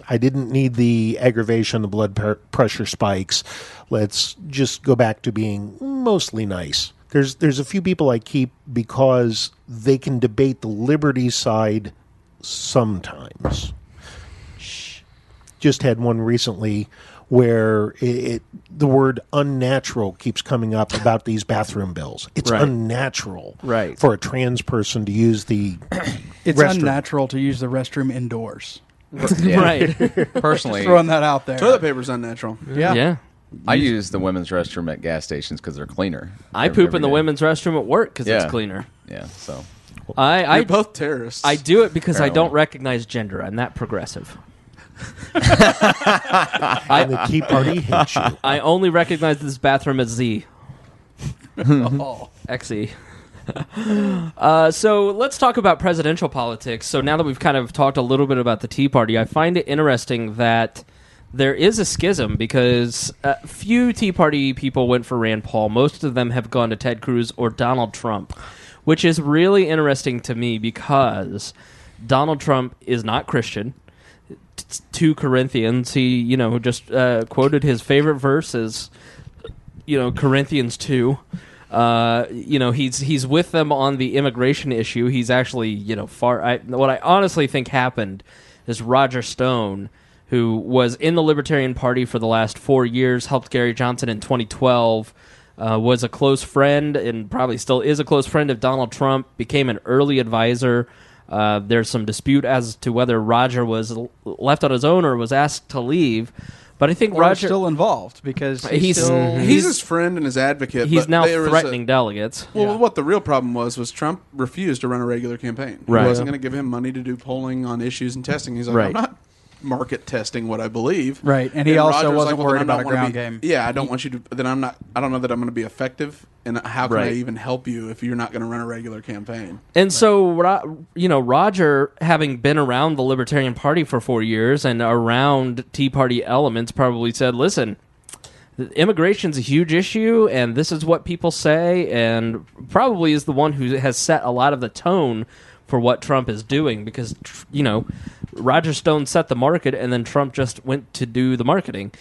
I didn't need the aggravation, the blood pressure spikes. Let's just go back to being mostly nice. There's a few people I keep because they can debate the liberty side sometimes. Just had one recently where the word unnatural keeps coming up about these bathroom bills. It's unnatural for a trans person to use the It's restroom. unnatural to use the restroom indoors. Right. Personally, Throwing that out there. Toilet paper's unnatural. Yeah. I use the women's restroom at gas stations because they're cleaner. I poop in the women's restroom at work because it's cleaner. Yeah, so I You're both terrorists. I do it because I don't Apparently. recognize gender. I'm that progressive. And the Tea Party hates you. I only recognize this bathroom as Z. Oh. XE. So let's talk about presidential politics. So now that we've kind of talked a little bit about the Tea Party, I find it interesting that there is a schism because few Tea Party people went for Rand Paul. Most of them have gone to Ted Cruz or Donald Trump, which is really interesting to me because Donald Trump is not Christian. 2 Corinthians, he, just quoted his favorite verse as, Corinthians 2. He's with them on the immigration issue. He's actually, what I honestly think happened is Roger Stone, who was in the Libertarian Party for the last 4 years, helped Gary Johnson in 2012, was a close friend and probably still is a close friend of Donald Trump, became an early advisor. There's some dispute as to whether Roger was left on his own or was asked to leave. But I think Or Roger still involved because he's He's his friend and his advocate. He's but now there was threatening delegates. Well, what the real problem was Trump refused to run a regular campaign. Right. He wasn't going to give him money to do polling on issues and testing. He's like, Right. I'm not market testing what I believe. Right, and he also Roger's wasn't well, worried then I'm about not a ground wanna be- game. Yeah, I don't want you to. Then I'm not. I don't know that I'm going to be effective. And how can I Right. even help you if you're not going to run a regular campaign? And so, Roger, having been around the Libertarian Party for 4 years and around Tea Party elements, probably said, listen, immigration's a huge issue, and this is what people say, and probably is the one who has set a lot of the tone for what Trump is doing because, Roger Stone set the market, and then Trump just went to do the marketing.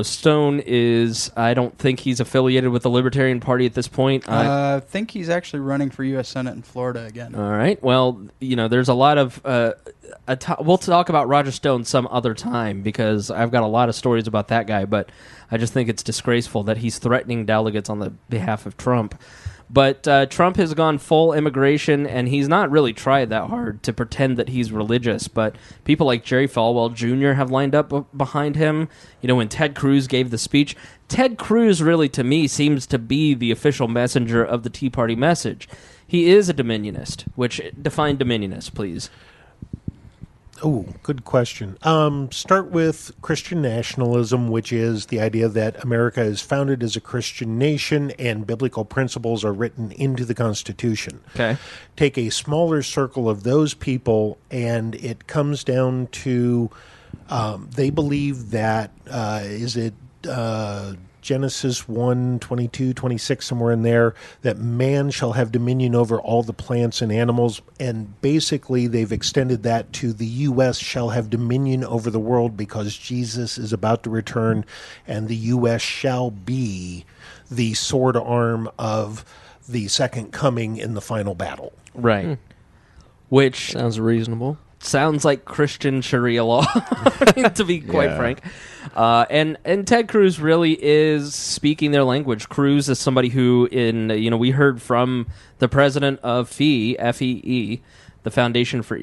Stone is, I don't think he's affiliated with the Libertarian Party at this point. I think he's actually running for U.S. Senate in Florida again. All right. Well, there's a lot of... we'll talk about Roger Stone some other time because I've got a lot of stories about that guy, but I just think it's disgraceful that he's threatening delegates on the behalf of Trump. But Trump has gone full immigration, and he's not really tried that hard to pretend that he's religious. But people like Jerry Falwell Jr. have lined up behind him. When Ted Cruz gave the speech, Ted Cruz really, to me, seems to be the official messenger of the Tea Party message. He is a dominionist, which define dominionist, please. Oh, good question. Start with Christian nationalism, which is the idea that America is founded as a Christian nation and biblical principles are written into the Constitution. Okay. Take a smaller circle of those people, and it comes down to they believe that, Genesis 1, 22, 26, somewhere in there, that man shall have dominion over all the plants and animals. And basically, they've extended that to the U.S. shall have dominion over the world because Jesus is about to return, and the U.S. shall be the sword arm of the second coming in the final battle. Right. Which Sounds reasonable. sounds like Christian Sharia law, to be quite frank. And Ted Cruz really is speaking their language. Cruz is somebody who, we heard from the president of FEE, F-E-E, the Foundation for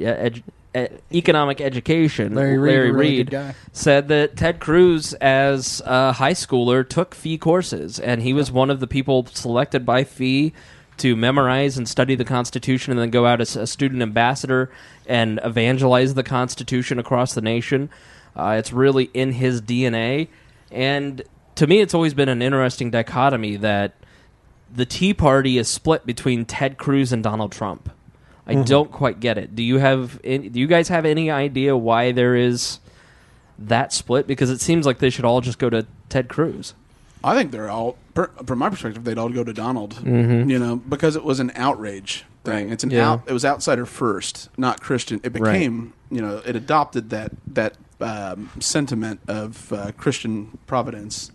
Economic Education, Larry Reed, really good guy. said that Ted Cruz, as a high schooler, took FEE courses, and he was one of the people selected by FEE to memorize and study the Constitution and then go out as a student ambassador and evangelize the Constitution across the nation. It's really in his DNA. And to me, it's always been an interesting dichotomy that the Tea Party is split between Ted Cruz and Donald Trump. I don't quite get it. Do you guys have any idea why there is that split? Because it seems like they should all just go to Ted Cruz. I think they're all, from my perspective, they'd all go to Donald. Because it was an outrage thing. It's it was outsider first, not Christian. It became, it adopted that sentiment of Christian providence,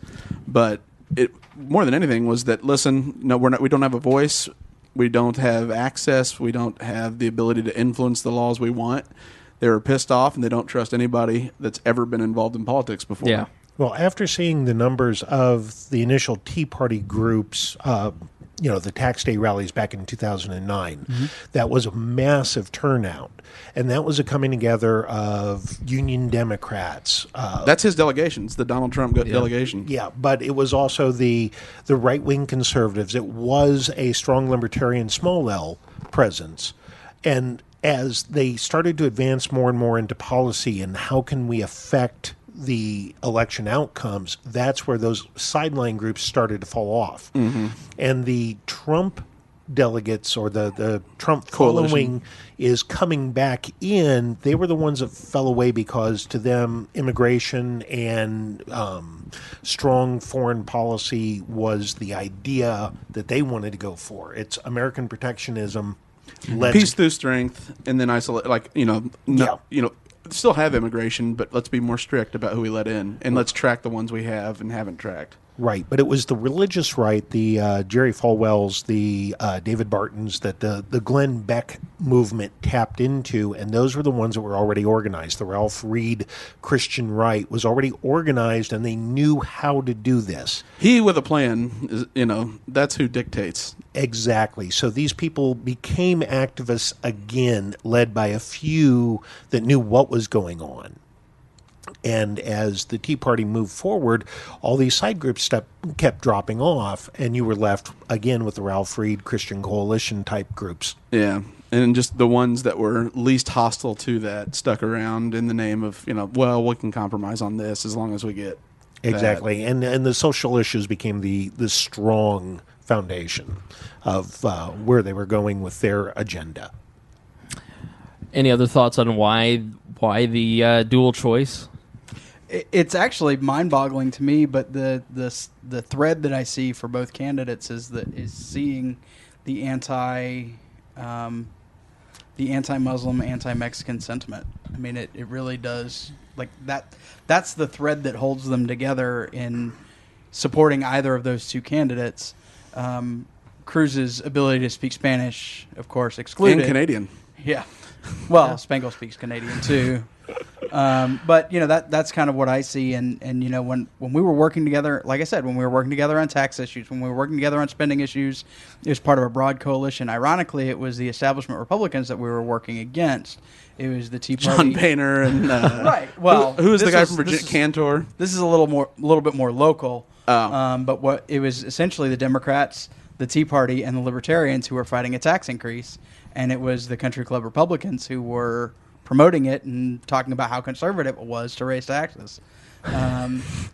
but it more than anything was that listen, no, we don't have a voice, we don't have access, we don't have the ability to influence the laws we want. They were pissed off, and they don't trust anybody that's ever been involved in politics before. Yeah. Well, after seeing the numbers of the initial Tea Party groups, the tax day rallies back in 2009, that was a massive turnout. And that was a coming together of Union Democrats. That's his delegations, the Donald Trump delegation. Yeah, but it was also the right-wing conservatives. It was a strong libertarian small L presence. And as they started to advance more and more into policy and how can we affect the election outcomes, that's where those sideline groups started to fall off. And the Trump delegates, or the Trump following, is coming back in. They were the ones that fell away because to them immigration and strong foreign policy was the idea that they wanted to go for. It's American protectionism. Peace through strength, and then isolate. Still have immigration, but let's be more strict about who we let in, and let's track the ones we have and haven't tracked. Right, but it was the religious right, the Jerry Falwells, the David Bartons, that the Glenn Beck movement tapped into, and those were the ones that were already organized. The Ralph Reed Christian right was already organized, and they knew how to do this. He with a plan, that's who dictates. Exactly. So these people became activists again, led by a few that knew what was going on. And as the Tea Party moved forward, all these side groups kept dropping off, and you were left again with the Ralph Reed Christian Coalition type groups. Yeah, and just the ones that were least hostile to that stuck around in the name of, we can compromise on this as long as we get exactly. And the social issues became the strong foundation of where they were going with their agenda. Any other thoughts on why the dual choice? It's actually mind-boggling to me, but the thread that I see for both candidates is seeing the anti-Muslim, anti-Mexican sentiment. I mean, it really does, like that. That's the thread that holds them together in supporting either of those two candidates. Cruz's ability to speak Spanish, of course, excluded. And Canadian. Yeah. Well, Spangle speaks Canadian too. But that's kind of what I see, and when we were working together, like I said, when we were working together on tax issues, when we were working together on spending issues, it was part of a broad coalition. Ironically, it was the establishment Republicans that we were working againit. It was the Tea Party, John Boehner, and right. Well, who was the guy from Virginia, Cantor? This is a little bit more local. But what it was essentially the Democrats, the Tea Party, and the Libertarians who were fighting a tax increase, and it was the Country Club Republicans who were promoting it and talking about how conservative it was to raise taxes.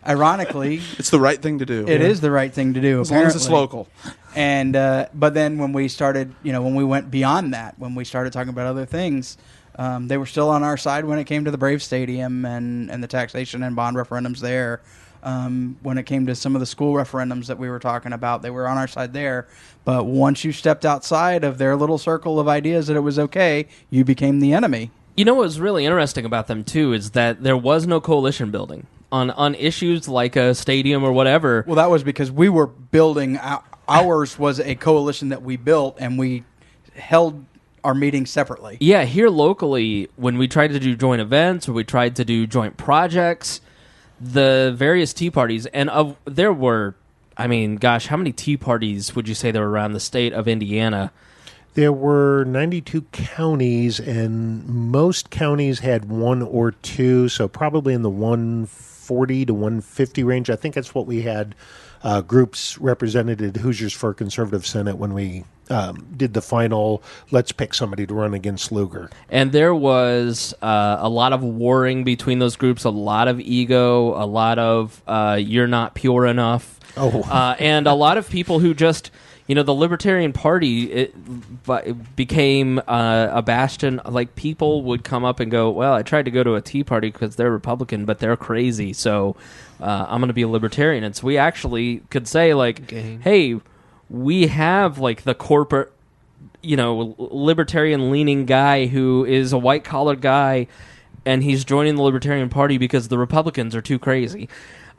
Ironically, it's the right thing to do. It is the right thing to do, as long as it's local. And but then when we started, when we went beyond that, when we started talking about other things, they were still on our side when it came to the Brave Stadium and the taxation and bond referendums there. When it came to some of the school referendums that we were talking about, they were on our side there. But once you stepped outside of their little circle of ideas that it was okay, you became the enemy. You know what was really interesting about them, too, is that there was no coalition building on issues like a stadium or whatever. Well, that was because we were building. Ours was a coalition that we built, and we held our meetings separately. Yeah, here locally, when we tried to do joint events or we tried to do joint projects, the various Tea Parties, and there were, how many Tea Parties would you say there were around the state of Indiana? There were 92 counties, and most counties had one or two, so probably in the 140 to 150 range. I think that's what we had groups represented at Hoosiers for Conservative Senate when we did the final, let's pick somebody to run against Lugar. And there was a lot of warring between those groups, a lot of ego, a lot of you're not pure enough. And a lot of people who just... the Libertarian Party became a bastion. Like, people would come up and go, well, I tried to go to a Tea Party because they're Republican, but they're crazy, so I'm going to be a Libertarian. And so we actually could say, hey, we have, the corporate, Libertarian-leaning guy who is a white-collar guy, and he's joining the Libertarian Party because the Republicans are too crazy.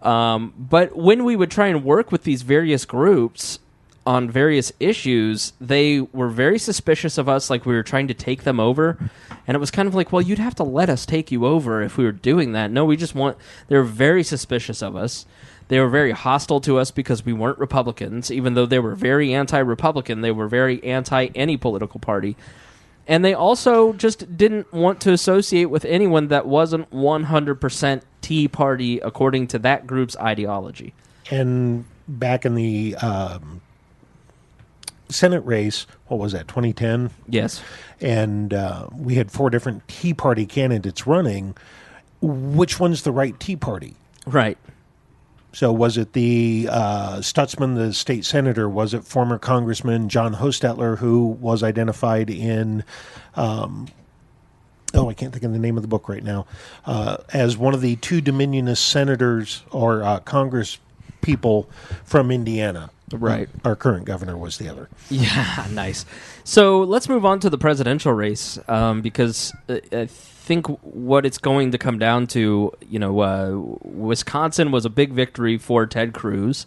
But when we would try and work with these various groups... on various issues, they were very suspicious of us, like we were trying to take them over. And it was kind of like, well, you'd have to let us take you over if we were doing that. No, we just want... They were very suspicious of us. They were very hostile to us because we weren't Republicans. Even though they were very anti-Republican, they were very anti any political party. And they also just didn't want to associate with anyone that wasn't 100% Tea Party according to that group's ideology. And back in the Senate race, what was that, 2010? Yes. And we had 4 different Tea Party candidates running. Which one's the right Tea Party? Right. So was it the Stutzman, the state senator? Was it former Congressman John Hostetler, who was identified in, I can't think of the name of the book right now, as one of the 2 Dominionist senators or Congress people from Indiana. Right. Our current governor was the other. Yeah, nice. So let's move on to the presidential race, because I think what it's going to come down to, Wisconsin was a big victory for Ted Cruz,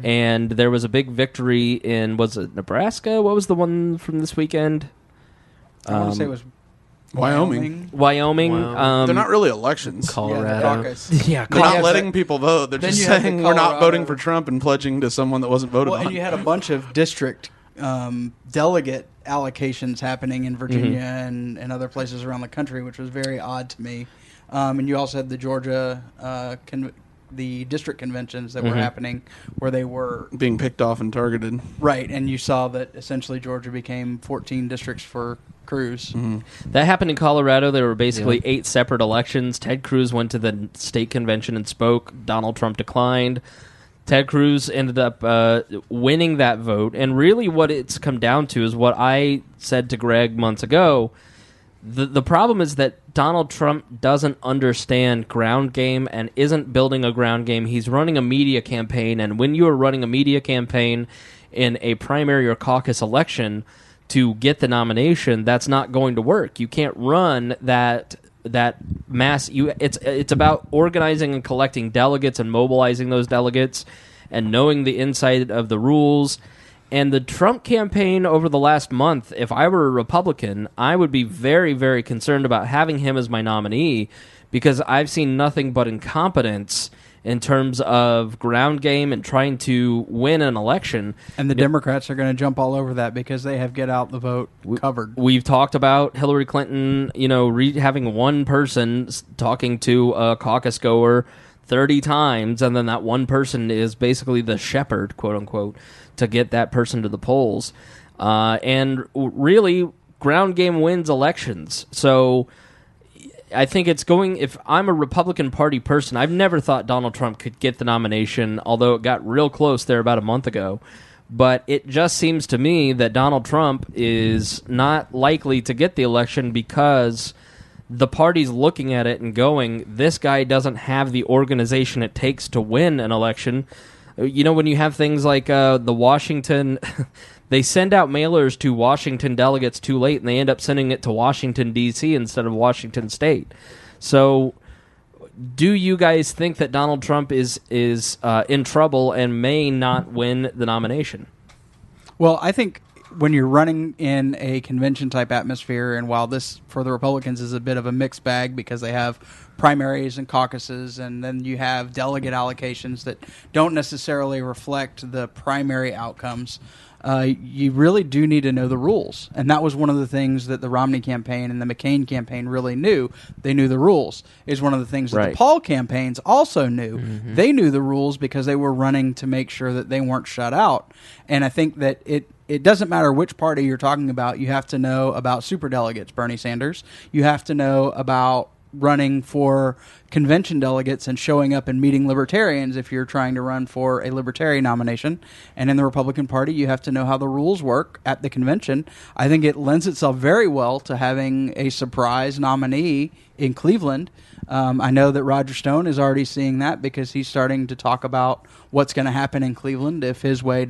and there was a big victory in, was it Nebraska? What was the one from this weekend? I want to say it was Wyoming. Wyoming. They're not really elections. Colorado. Yeah, They're not letting people vote. They're Then just you have the saying we're not Colorado- voting for Trump and pledging to someone that wasn't voted Well, on. and you had a bunch of district delegate allocations happening in Virginia and other places around the country, which was very odd to me. And you also had the Georgia, the district conventions that were happening, where they were being picked off and targeted. right, and you saw that essentially Georgia became 14 districts for Cruz. That happened in Colorado. There were basically 8 separate elections. Ted Cruz went to the state convention and spoke. Donald Trump declined. Ted Cruz ended up winning that vote. And really what it's come down to is what I said to Greg months ago. The problem is that Donald Trump doesn't understand ground game and isn't building a ground game. He's running a media campaign, and when you are running a media campaign in a primary or caucus election to get the nomination, that's not going to work. You can't run that mass. It's about organizing and collecting delegates and mobilizing those delegates and knowing the inside of the rules. And the Trump campaign over the last month, if I were a Republican, I would be very, very concerned about having him as my nominee, because I've seen nothing but incompetence in terms of ground game and trying to win an election. And the Democrats are going to jump all over that because they have get out the vote covered. We've talked about Hillary Clinton, having one person talking to a caucus goer 30 times, and then that one person is basically the shepherd, quote unquote, to get that person to the polls. And really, ground game wins elections. So I think it's going, if I'm a Republican Party person, I've never thought Donald Trump could get the nomination, although it got real close there about a month ago. But it just seems to me that Donald Trump is not likely to get the election because the party's looking at it and going, this guy doesn't have the organization it takes to win an election. When you have things like the Washington... They send out mailers to Washington delegates too late, and they end up sending it to Washington, D.C. instead of Washington State. So do you guys think that Donald Trump is in trouble and may not win the nomination? Well, I think when you're running in a convention-type atmosphere, and while this, for the Republicans, is a bit of a mixed bag because they have primaries and caucuses, and then you have delegate allocations that don't necessarily reflect the primary outcomes, you really do need to know the rules. And that was one of the things that the Romney campaign and the McCain campaign really knew. They knew the rules. Is one of the things that the Paul campaigns also knew. They knew the rules because they were running to make sure that they weren't shut out. And I think that it doesn't matter which party you're talking about. You have to know about superdelegates, Bernie Sanders. You have to know about running for convention delegates and showing up and meeting libertarians if you're trying to run for a libertarian nomination. And in the Republican Party, you have to know how the rules work at the convention. I think it lends itself very well to having a surprise nominee in Cleveland. I know that Roger Stone is already seeing that because he's starting to talk about what's going to happen in Cleveland if his way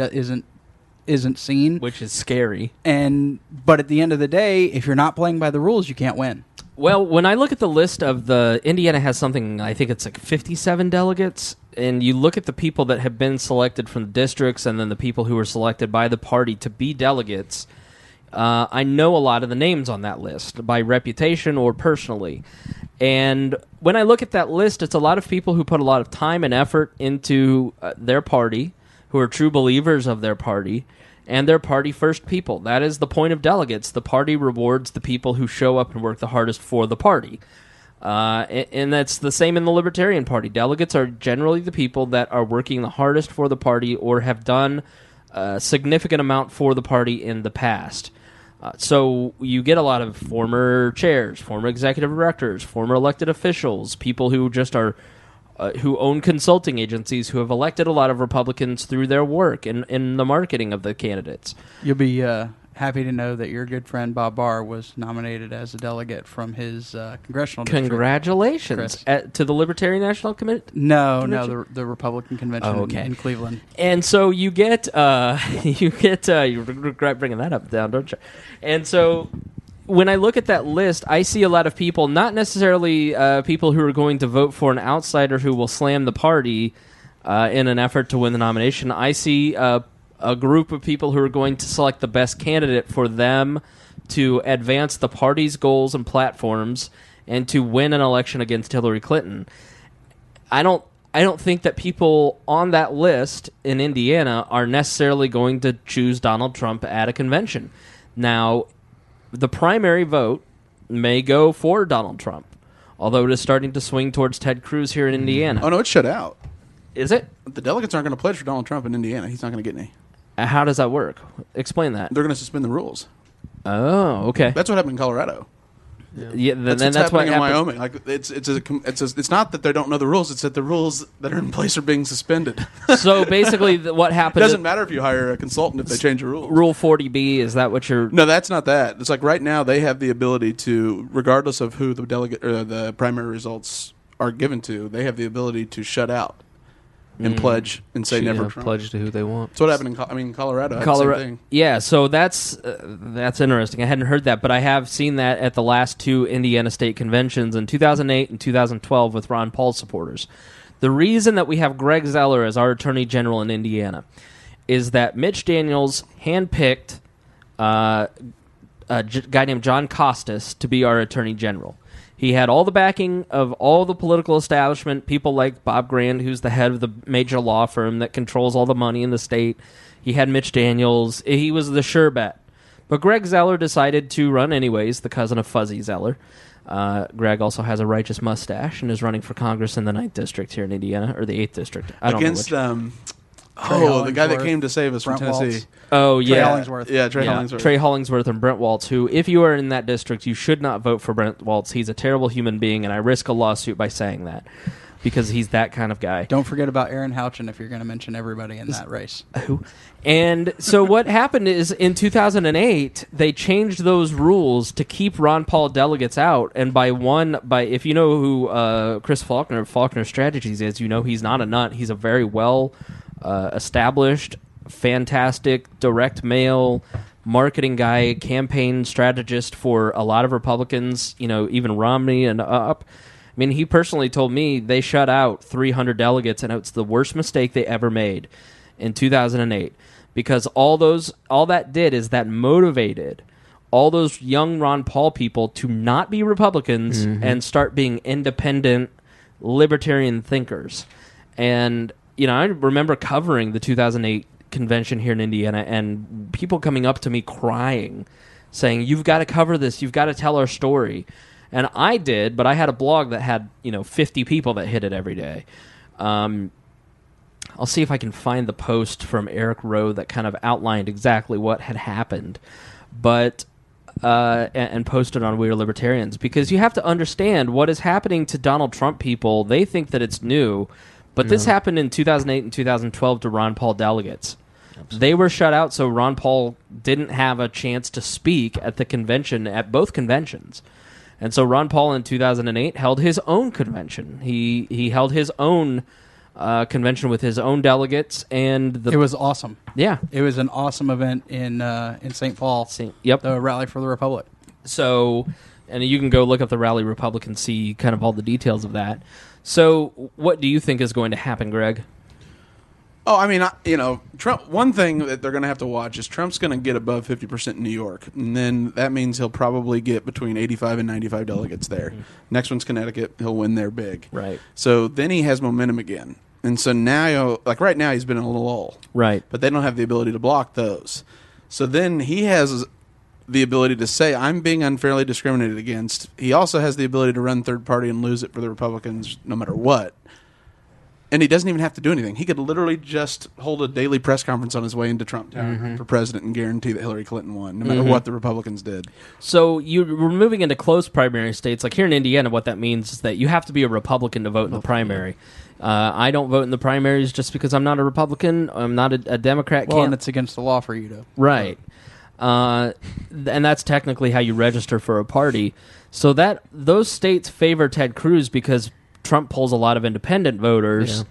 isn't seen. Which is scary. But at the end of the day, if you're not playing by the rules, you can't win. Well, when I look at the list of Indiana has something, I think it's like 57 delegates and you look at the people that have been selected from the districts and then the people who were selected by the party to be delegates, I know a lot of the names on that list by reputation or personally. And when I look at that list, it's a lot of people who put a lot of time and effort into their party, who are true believers of their party, and they're party-first people. That is the point of delegates. The party rewards the people who show up and work the hardest for the party. And that's the same in the Libertarian Party. Delegates are generally the people that are working the hardest for the party or have done a significant amount for the party in the past. So you get a lot of former chairs, former executive directors, former elected officials, people who just are who own consulting agencies who have elected a lot of Republicans through their work in the marketing of the candidates. You'll be happy to know that your good friend Bob Barr was nominated as a delegate from his congressional district. Congratulations to the Libertarian National Committee. No, the Republican convention in Cleveland. And so you get you regret bringing that up down, don't you? And so when I look at that list, I see a lot of people, not necessarily people who are going to vote for an outsider who will slam the party in an effort to win the nomination. I see a group of people who are going to select the best candidate for them to advance the party's goals and platforms and to win an election against Hillary Clinton. I don't think that people on that list in Indiana are necessarily going to choose Donald Trump at a convention. Now, the primary vote may go for Donald Trump, although it is starting to swing towards Ted Cruz here in Indiana. Oh, no, it's shut out. Is it? The delegates aren't going to pledge for Donald Trump in Indiana. He's not going to get any. How does that work? Explain that. They're going to suspend the rules. Oh, okay. That's what happened in Colorado. Yeah, That's happening in Wyoming. Like it's not that they don't know the rules; it's that the rules that are in place are being suspended. So basically, what happened? It doesn't matter if you hire a consultant if they change the rules. Rule 40B, is that what you're? No, that's not that. It's like right now they have the ability to, regardless of who the delegate or the primary results are given to, they have the ability to shut out and pledge and say never Trump. Pledge to who they want. That's what happened in Colorado. Same thing. Yeah, so that's interesting. I hadn't heard that, but I have seen that at the last two Indiana state conventions in 2008 and 2012 with Ron Paul's supporters. The reason that we have Greg Zeller as our attorney general in Indiana is that Mitch Daniels handpicked a guy named John Costas to be our attorney general. He had all the backing of all the political establishment, people like Bob Grand, who's the head of the major law firm that controls all the money in the state. He had Mitch Daniels. He was the sure bet. But Greg Zeller decided to run anyways, the cousin of Fuzzy Zeller. Greg also has a righteous mustache and is running for Congress in the 9th District here in Indiana, or the 8th District. I don't know which. The guy that came to save us from Tennessee. Waltz. Oh, yeah. Trey Hollingsworth. Yeah, Trey Hollingsworth. Trey Hollingsworth and Brent Waltz, who, if you are in that district, you should not vote for Brent Waltz. He's a terrible human being, and I risk a lawsuit by saying that, because he's that kind of guy. Don't forget about Aaron Houchin if you're going to mention everybody in that race. And so what happened is, in 2008, they changed those rules to keep Ron Paul delegates out, and if you know who Chris Faulkner of Faulkner Strategies is, you know he's not a nut. He's a very established, fantastic, direct mail marketing guy, campaign strategist for a lot of Republicans, even Romney and up. I mean, he personally told me they shut out 300 delegates, and it's the worst mistake they ever made in 2008, because all that did is that motivated all those young Ron Paul people to not be Republicans and start being independent, libertarian thinkers. And I remember covering the 2008 convention here in Indiana, and people coming up to me crying, saying, "You've got to cover this. You've got to tell our story." And I did, but I had a blog that had 50 people that hit it every day. I'll see if I can find the post from Eric Rowe that kind of outlined exactly what had happened, but and posted on We Are Libertarians, because you have to understand what is happening to Donald Trump people. They think that it's new. But this happened in 2008 and 2012 to Ron Paul delegates. Absolutely. They were shut out, so Ron Paul didn't have a chance to speak at the convention, at both conventions. And so Ron Paul in 2008 held his own convention. He held his own convention with his own delegates, and it was awesome. Yeah, it was an awesome event in St. Paul. Yep, the Rally for the Republic. So And you can go look up the Rally Republican, see kind of all the details of that. So what do you think is going to happen, Greg? Oh, I mean, Trump. One thing that they're going to have to watch is Trump's going to get above 50% in New York, and then that means he'll probably get between 85 and 95 delegates there. Next one's Connecticut; he'll win there big. Right. So then he has momentum again, and so now, like right now, he's been in a little lull. Right. But they don't have the ability to block those. So then he has the ability to say, "I'm being unfairly discriminated against." He also has the ability to run third party and lose it for the Republicans, no matter what. And he doesn't even have to do anything. He could literally just hold a daily press conference on his way into Trump Tower for president and guarantee that Hillary Clinton won, no matter what the Republicans did. So we're moving into close primary states. Like here in Indiana, what that means is that you have to be a Republican to vote in the primary. I don't vote in the primaries just because I'm not a Republican. I'm not a Democrat. Well, and it's against the law for you to. Right. And that's technically how you register for a party. So that those states favor Ted Cruz because Trump pulls a lot of independent voters. Yeah.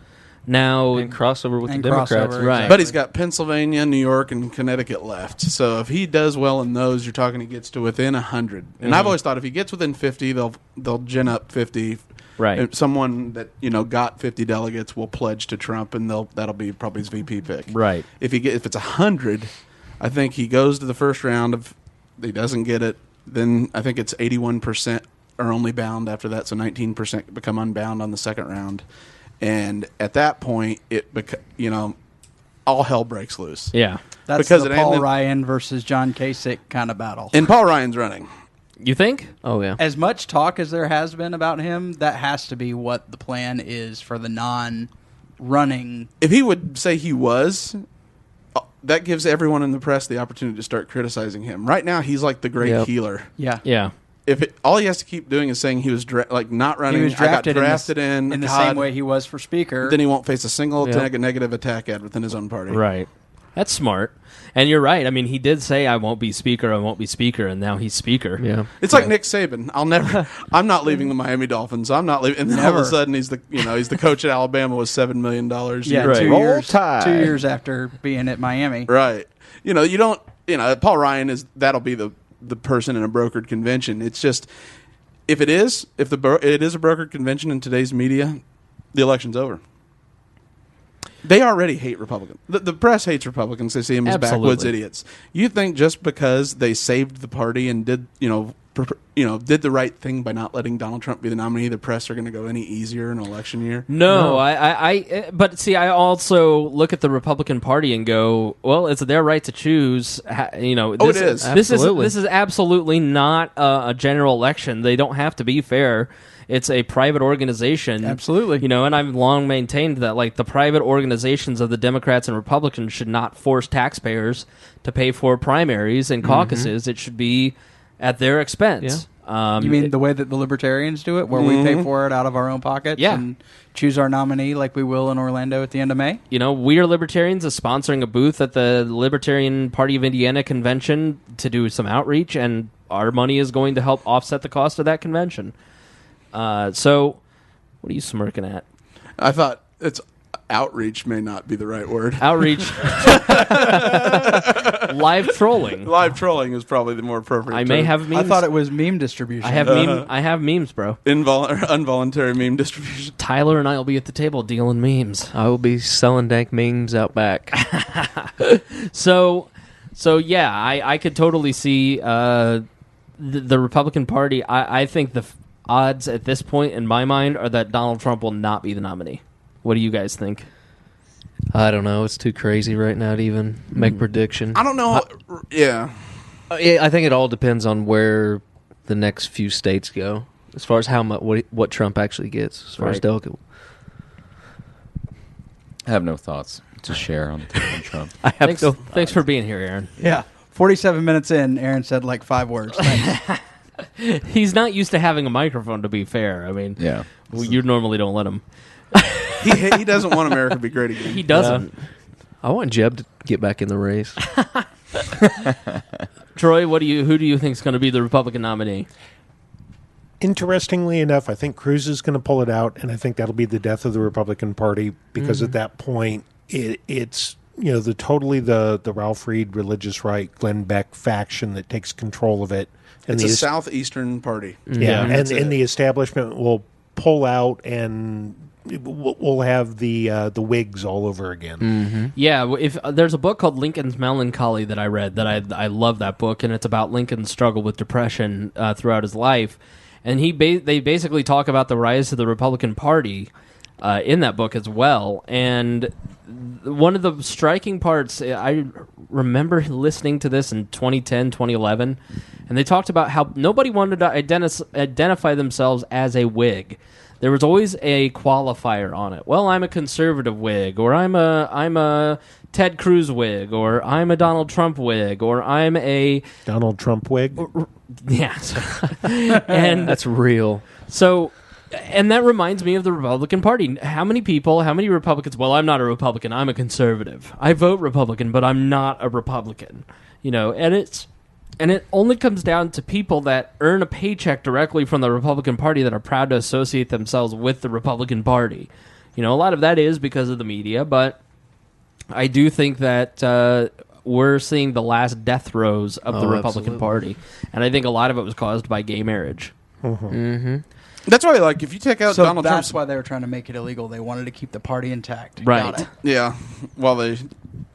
Now And crossover with the And Democrats. crossover, Right. But he's got Pennsylvania, New York, and Connecticut left. So if he does well in those, you're talking he gets to within 100. And I've always thought if he gets within 50, they'll gin up 50. Right. And someone that got 50 delegates will pledge to Trump, and that'll be probably his VP pick. Right. If it's 100, I think he goes to the first round. If he doesn't get it, then I think it's 81% are only bound after that, so 19% become unbound on the second round. And at that point, all hell breaks loose. Yeah. That's Because the it ain't Paul the- Ryan versus John Kasich kind of battle. And Paul Ryan's running. You think? Oh, yeah. As much talk as there has been about him, that has to be what the plan is for the non-running. If he would say he was, that gives everyone in the press the opportunity to start criticizing him. Right now, he's like the great Yep. healer. Yeah. Yeah. All he has to keep doing is saying he was not running. He was drafted, I got drafted in the God, same way he was for Speaker. Then he won't face a single Yep. negative attack ad within his own party. Right. That's smart. And you're right. I mean, he did say, I won't be Speaker, and now he's Speaker. Yeah. It's like Nick Saban. I'm not leaving the Miami Dolphins. I'm not leaving. And then all of Never. a sudden, he's the coach at Alabama with $7 million. yeah, Right. 2 Roll years. Tide. 2 years after being at Miami. Right. You don't. Paul Ryan that'll be the person in a brokered convention. It's just if it is a brokered convention in today's media, the election's over. They already hate Republicans. The press hates Republicans. They see them as Absolutely. backwoods idiots. You think just because they saved the party and did did the right thing by not letting Donald Trump be the nominee, the press are going to go any easier in an election year? No, but see, I also look at the Republican Party and go, well, it's their right to choose. It is. This Absolutely. is absolutely not a general election. They don't have to be fair. It's a private organization. Absolutely. And I've long maintained that like the private organizations of the Democrats and Republicans should not force taxpayers to pay for primaries and caucuses. It should be at their expense. You mean the way that the Libertarians do it, where we pay for it out of our own pockets Yeah. and choose our nominee like we will in Orlando at the end of May? We are Libertarians is sponsoring a booth at the Libertarian Party of Indiana convention to do some outreach, and our money is going to help offset the cost of that convention. So, what are you smirking at? I thought it's outreach may not be the right word. Outreach. Live trolling. Live trolling is probably the more appropriate. I may term. have memes. I thought it was meme distribution. I have memes, bro. Involuntary meme distribution. Tyler and I will be at the table dealing memes. I will be selling dank memes out back. So yeah, I could totally see the Republican Party. I think the odds at this point in my mind are that Donald Trump will not be the nominee. What do you guys think? I don't know. It's too crazy right now to even make prediction. I don't know. Yeah. I think it all depends on where the next few states go, as far as how much what Trump actually gets, as far as Right. delegate. I have no thoughts to share on Trump. I have Thanks for being here, Aaron. Yeah. 47 minutes in, Aaron said like 5 words. Thanks. He's not used to having a microphone, to be fair. I mean, Yeah. you normally don't let him. He doesn't want America to be great again. He doesn't. I want Jeb to get back in the race. Troy, who do you think is going to be the Republican nominee? Interestingly enough, I think Cruz is going to pull it out, and I think that'll be the death of the Republican Party because at that point, it's the Ralph Reed religious right, Glenn Beck faction that takes control of it. And It's a southeastern party. Yeah, That's and it. the establishment will pull out, and we'll have the Whigs all over again. Yeah, if there's a book called Lincoln's Melancholy that I read that I love that book, and it's about Lincoln's struggle with depression throughout his life, and they basically talk about the rise of the Republican Party in that book as well. And one of the striking parts, I remember listening to this in 2010, 2011, and they talked about how nobody wanted to identify themselves as a Whig. There was always a qualifier on it. Well, I'm a conservative Whig, or I'm a Ted Cruz Whig, or I'm a Donald Trump Whig, or I'm a Donald Trump Whig. Yeah, and That's real. so. And that reminds me of the Republican Party. How many Republicans? Well, I'm not a Republican. I'm a conservative. I vote Republican, but I'm not a Republican. And it only comes down to people that earn a paycheck directly from the Republican Party that are proud to associate themselves with the Republican Party. A lot of that is because of the media, but I do think that we're seeing the last death throes of the Republican absolutely. Party, and I think a lot of it was caused by gay marriage. That's why, like, if you take out So Donald that's Trump's... why they were trying to make it illegal. They wanted to keep the party intact. Right. Got it. Yeah, while they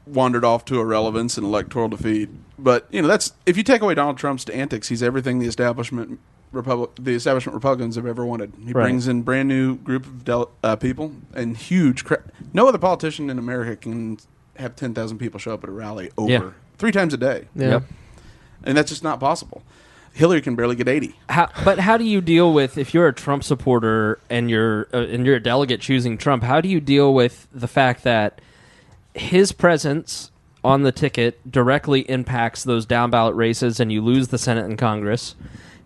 wandered off to irrelevance and electoral defeat. But, that's... If you take away Donald Trump's antics, he's everything the establishment Republicans have ever wanted. He Right. brings in brand new group of people and huge... No other politician in America can have 10,000 people show up at a rally over 3 times a day. Yeah. Yep. And that's just not possible. Hillary can barely get 80. But how do you deal with, if you're a Trump supporter and you're a delegate choosing Trump, how do you deal with the fact that his presence on the ticket directly impacts those down ballot races and you lose the Senate and Congress?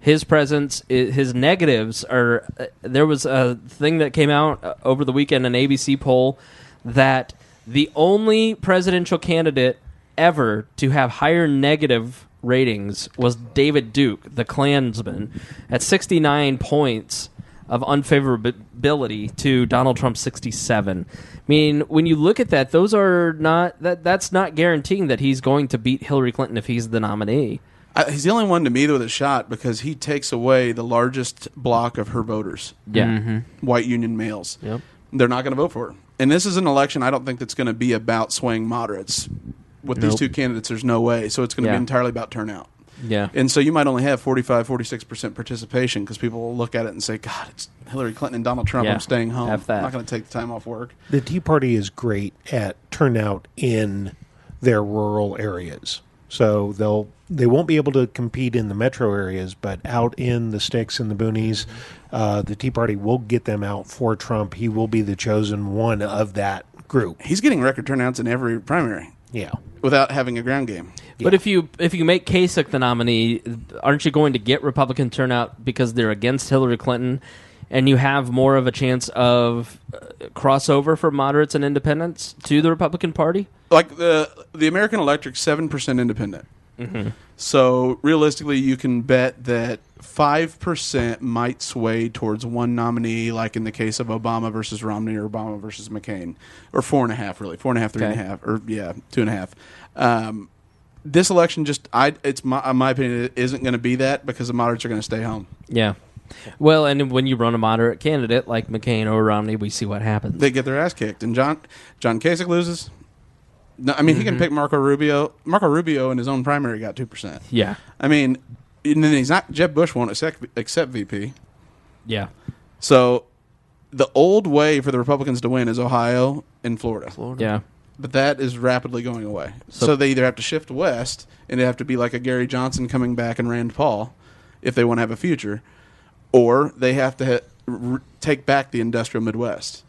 His presence, his negatives are... There was a thing that came out over the weekend, an ABC poll, that the only presidential candidate ever to have higher negative ratings was David Duke, the Klansman, at 69 points of unfavorability to Donald Trump's 67. I mean, when you look at that, those are not that's not guaranteeing that he's going to beat Hillary Clinton if he's the nominee. He's the only one to me with a shot because he takes away the largest block of her voters. Yeah. White union males. Yep. They're not going to vote for her. And this is an election I don't think that's going to be about swaying moderates. With these two candidates, there's no way. So it's going to be entirely about turnout. Yeah. And so you might only have 45, 46% participation because people will look at it and say, God, it's Hillary Clinton and Donald Trump. Yeah. I'm staying home. Have that. I'm not going to take the time off work. The Tea Party is great at turnout in their rural areas. So they won't be able to compete in the metro areas, but out in the sticks and the boonies, the Tea Party will get them out for Trump. He will be the chosen one of that group. He's getting record turnouts in every primary. Yeah. Without having a ground game. But if you make Kasich the nominee, aren't you going to get Republican turnout because they're against Hillary Clinton, and you have more of a chance of crossover for moderates and independents to the Republican Party? Like the American electorate, 7% independent. So realistically, you can bet that 5% might sway towards one nominee, like in the case of Obama versus Romney or Obama versus McCain, or 4.5, really, 4.5, 3.5, or 2.5. This election in my opinion, it isn't going to be that because the moderates are going to stay home. Yeah. Well, and when you run a moderate candidate like McCain or Romney, we see what happens. They get their ass kicked, and John Kasich loses. No, I mean, he can pick Marco Rubio. Marco Rubio in his own primary got 2%. Yeah. I mean, and then he's not. Jeb Bush won't accept VP. Yeah. So the old way for the Republicans to win is Ohio and Florida. Yeah. But that is rapidly going away. So they either have to shift west, and it have to be like a Gary Johnson coming back and Rand Paul if they want to have a future, or they have to take back the industrial Midwest.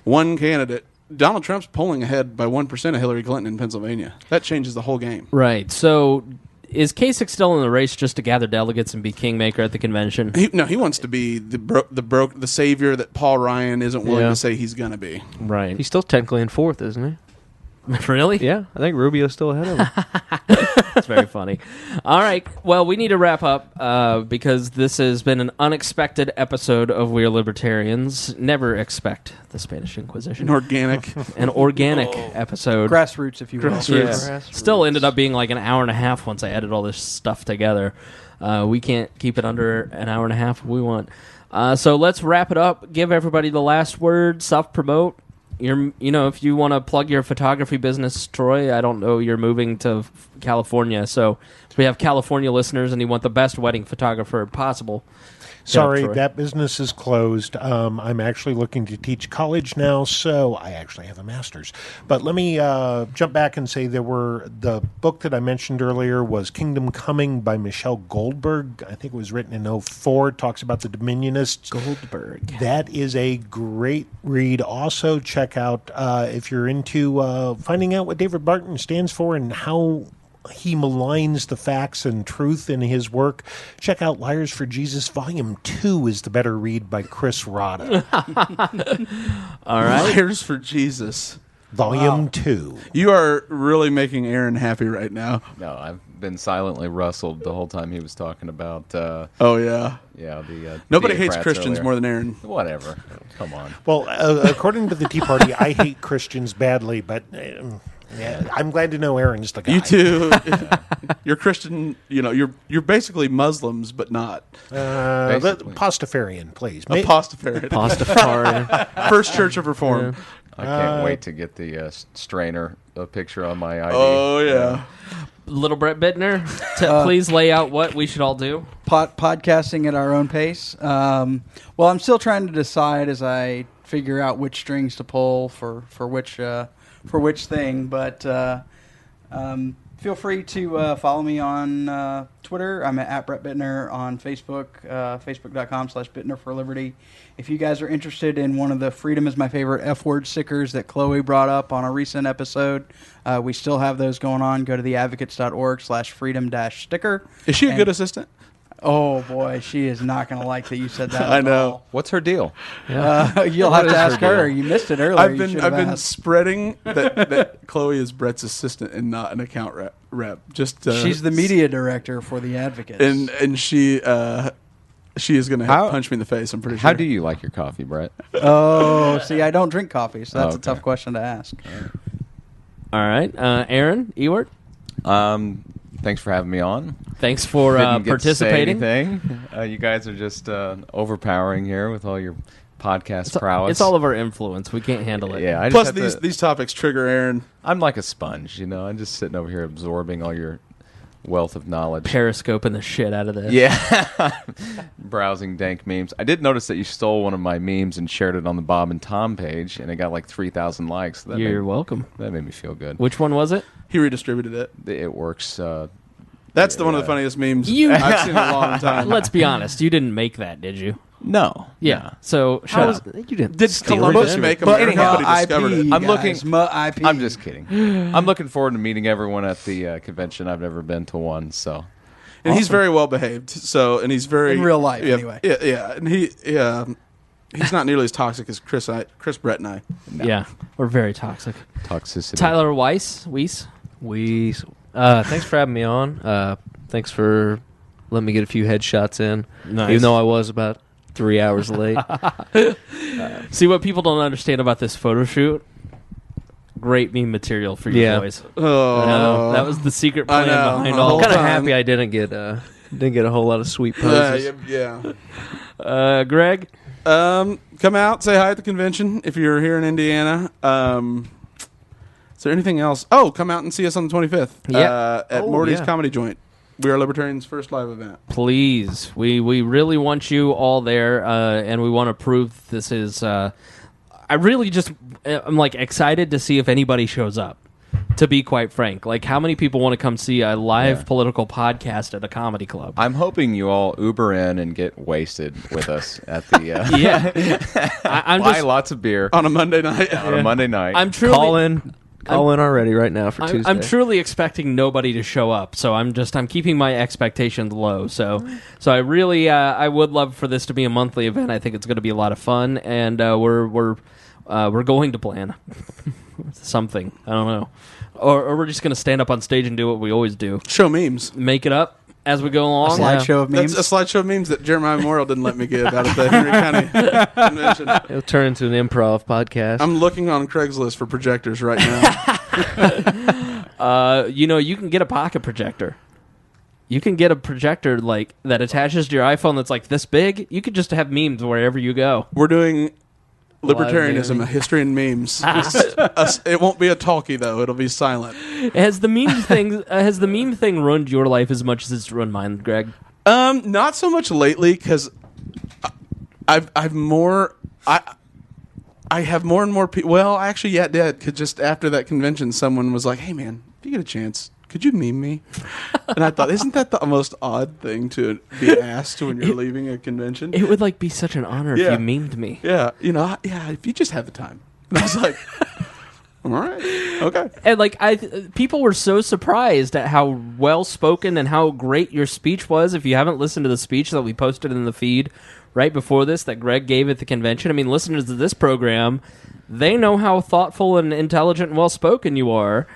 One candidate, Donald Trump's polling ahead by 1% of Hillary Clinton in Pennsylvania. That changes the whole game. Right. So is Kasich still in the race just to gather delegates and be kingmaker at the convention? He wants to be the savior that Paul Ryan isn't willing to say he's going to be. Right. He's still technically in fourth, isn't he? Really? Yeah, I think Rubio's still ahead of him. It's very funny. All right. Well, we need to wrap up because this has been an unexpected episode of We're Libertarians. Never expect the Spanish Inquisition. An organic episode. Grassroots, if you will. Yeah. Still ended up being like an hour and a half once I added all this stuff together. We can't keep it under an hour and a half if we want. So let's wrap it up. Give everybody the last word. Self-promote. If you want to plug your photography business, Troy, I don't know, you're moving to California, so if we have California listeners and you want the best wedding photographer possible. Sorry, that business is closed. I'm actually looking to teach college now, so I actually have a master's. But let me jump back and say the book that I mentioned earlier was Kingdom Coming by Michelle Goldberg. I think it was written in 2004. It talks about the Dominionists. Goldberg. That is a great read. Also, check out, if you're into finding out what David Barton stands for and how he maligns the facts and truth in his work, check out Liars for Jesus. Volume 2 is the better read by Chris Rada. All right. Liars for Jesus. Volume 2. You are really making Aaron happy right now. No, I've been silently rustled the whole time he was talking about. Oh, yeah. Yeah, the nobody hates Theocrats Christians earlier. more than Aaron. Whatever. Come on. Well, according to the Tea Party, I hate Christians badly, but yeah, I'm glad to know Aaron's the guy. You too. You're Christian. You're basically Muslims, but not. Pastafarian, please. A Pastafarian. Pastafarian. First Church of Reform. Yeah. I can't wait to get the strainer picture on my ID. Oh, yeah. Little Brett Bittner, please lay out what we should all do. Podcasting at our own pace. Well, I'm still trying to decide as I figure out which strings to pull for which thing, but feel free to follow me on Twitter. I'm at Brett Bittner on Facebook, facebook.com/Bittner for Liberty. If you guys are interested in one of the Freedom is my favorite F-word stickers that Chloe brought up on a recent episode, we still have those going on. Go to theadvocates.org/freedom-sticker. Is she a good assistant? Oh, boy, she is not going to like that you said that. I know. What's her deal? You'll have to ask her. You missed it earlier. I've been spreading that Chloe is Brett's assistant and not an account rep. Just she's the media director for the Advocates, and she is going to punch me in the face. I'm pretty sure. How do you like your coffee, Brett? Oh, see, I don't drink coffee, so that's a tough question to ask. All right, Aaron Ewart. Thanks for having me on. Thanks for participating. You guys are just overpowering here with all your podcast prowess. It's all of our influence. We can't handle it. Yeah. Plus, these topics trigger Aaron. I'm like a sponge, I'm just sitting over here absorbing all your wealth of knowledge. Periscoping the shit out of this. Yeah. Browsing dank memes. I did notice that you stole one of my memes and shared it on the Bob and Tom page, and it got like 3,000 likes. So You're welcome. That made me feel good. Which one was it? He redistributed it. It works. That's one of the funniest memes I've seen in a long time. Let's be honest. You didn't make that, did you? No. Yeah. So shut up. You didn't. Did Columbus make them? Anyhow, discovered it. I'm looking. IP. I'm just kidding. I'm looking forward to meeting everyone at the convention. I've never been to one, so. And he's very well behaved. And he's very in real life anyway. Yeah, and he's not nearly as toxic as Chris, Brett, and I. No. Yeah, we're very toxic. Toxicity. Tyler Weiss. Thanks for having me on. Thanks for letting me get a few headshots in, even though I was about 3 hours late. See, what people don't understand about this photo shoot, great meme material for you boys. Oh, that was the secret plan behind all. I'm kind of happy I didn't get a whole lot of sweet poses. Yeah. Greg, come out, say hi at the convention if you're here in Indiana. Is there anything else? Oh, come out and see us on the 25th at Morty's Comedy Joint. We are Libertarians' first live event. Please, we really want you all there, and we want to prove this is. I'm like excited to see if anybody shows up. To be quite frank, like how many people want to come see a live political podcast at a comedy club? I'm hoping you all Uber in and get wasted with us at the. I'm buy lots of beer on a Monday night. On a Monday night, I'm truly Call in already right now for Tuesday. I'm truly expecting nobody to show up, so I'm keeping my expectations low. So I really I would love for this to be a monthly event. I think it's going to be a lot of fun, and we're going to plan. something. I don't know. Or we're just going to stand up on stage and do what we always do. Show memes. Make it up as we go along. A slideshow of memes. That's a slideshow of memes that Jeremiah Memorial didn't let me give out at the Henry County Convention. It'll turn into an improv podcast. I'm looking on Craigslist for projectors right now. You can get a pocket projector. You can get a projector like that attaches to your iPhone that's like this big. You could just have memes wherever you go. We're doing libertarianism, Live a history in memes. It won't be a talkie though; it'll be silent. Has the meme thing ruined your life as much as it's ruined mine, Greg? Not so much lately because I have more and more people. Well, actually, yeah, it did. Because just after that convention, someone was like, "Hey, man, if you get a chance, could you meme me?" And I thought, isn't that the most odd thing to be asked when you're leaving a convention? It would be such an honor if you memed me. Yeah, if you just have the time. And I was like, all right, okay. And people were so surprised at how well spoken and how great your speech was. If you haven't listened to the speech that we posted in the feed right before this that Greg gave at the convention, I mean, listeners to this program, they know how thoughtful and intelligent and well spoken you are.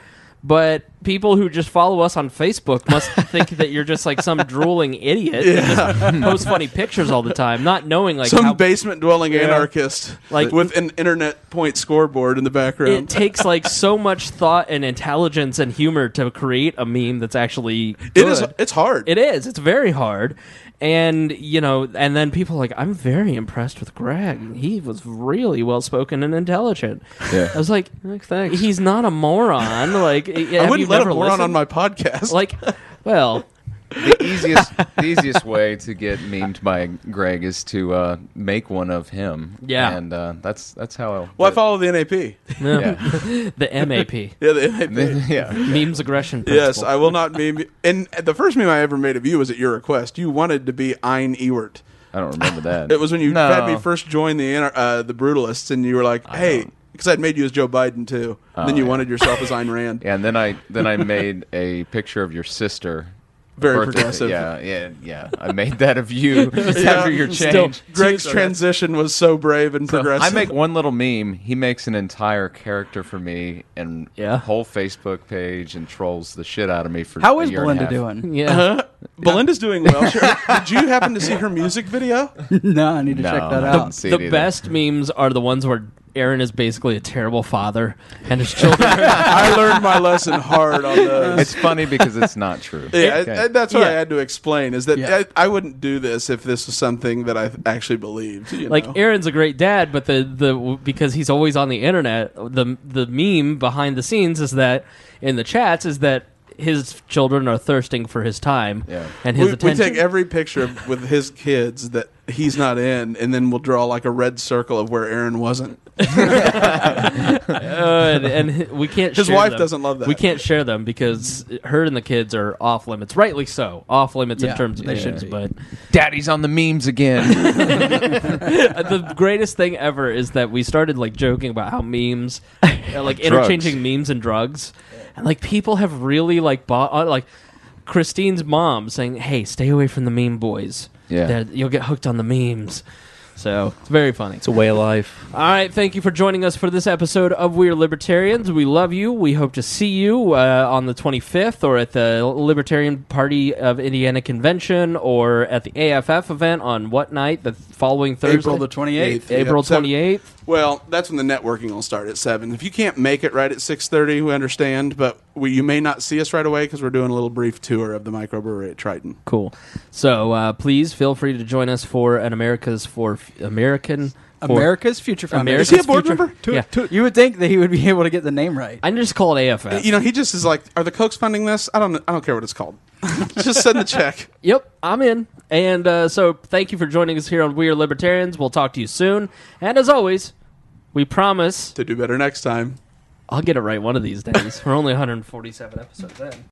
But people who just follow us on Facebook must think that you're just like some drooling idiot who just posts funny pictures all the time, not knowing some basement-dwelling anarchist with an internet point scoreboard in the background. It takes so much thought and intelligence and humor to create a meme that's actually good. It's hard. It is. It's very hard. And, and then people are like, I'm very impressed with Greg. He was really well-spoken and intelligent. Yeah. I was like, thanks. He's not a moron. I wouldn't let a moron on my podcast. The easiest way to get memed by Greg is to make one of him. Yeah, and that's how. I follow the NAP. Yeah. The MAP. Yeah, the MAP. Yeah, memes aggression principle. Yes, I will not meme. And the first meme I ever made of you was at your request. You wanted to be Ein Ewert. I don't remember that. It was when you had me first join the Brutalists, and you were like, "Hey." Because I'd made you as Joe Biden too. Then you wanted yourself as Ayn Rand. Yeah, and then I made a picture of your sister. Very progressive. Yeah. I made that of you after your change. Greg's transition was so brave and progressive. I make one little meme. He makes an entire character for me and whole Facebook page and trolls the shit out of me for How a is year Belinda and a half. doing? Yeah. Belinda's doing well. Did you happen to see her music video? No, I need to check that out. The best memes are the ones where Aaron is basically a terrible father, and his children. I learned my lesson hard on those. It's funny because it's not true. Yeah, that's what I had to explain. Is that I wouldn't do this if this was something that I actually believed. Aaron's a great dad, but the because he's always on the internet, the meme behind the scenes is that in the chats is that his children are thirsting for his time and his attention. We take every picture with his kids that he's not in, and then we'll draw a red circle of where Aaron wasn't. and we can't. His wife doesn't love that. We can't share them because her and the kids are off limits. Rightly so, off limits in terms of issues. But Daddy's on the memes again. The greatest thing ever is that we started joking about how memes, interchanging memes and drugs. And people have really bought Christine's mom saying, "Hey, stay away from the meme boys. Yeah, you'll get hooked on the memes." So it's very funny. It's a way of life. All right, thank you for joining us for this episode of We're Libertarians. We love you. We hope to see you on the 25th or at the Libertarian Party of Indiana Convention or at the AFF event on what night? The following Thursday? April the 28th. April 28th. Well, that's when the networking will start at 7. If you can't make it right at 6:30, we understand, but you may not see us right away because we're doing a little brief tour of the microbrewery at Triton. Cool. So please feel free to join us for an America's Future Foundation. Is he a board member? You would think that he would be able to get the name right. I just call it AFF. He just is like, are the Kochs funding this? I don't care what it's called. Just send the check. Yep, I'm in. And so thank you for joining us here on We Are Libertarians. We'll talk to you soon. And as always, we promise to do better next time. I'll get it right one of these days. We're only 147 episodes in.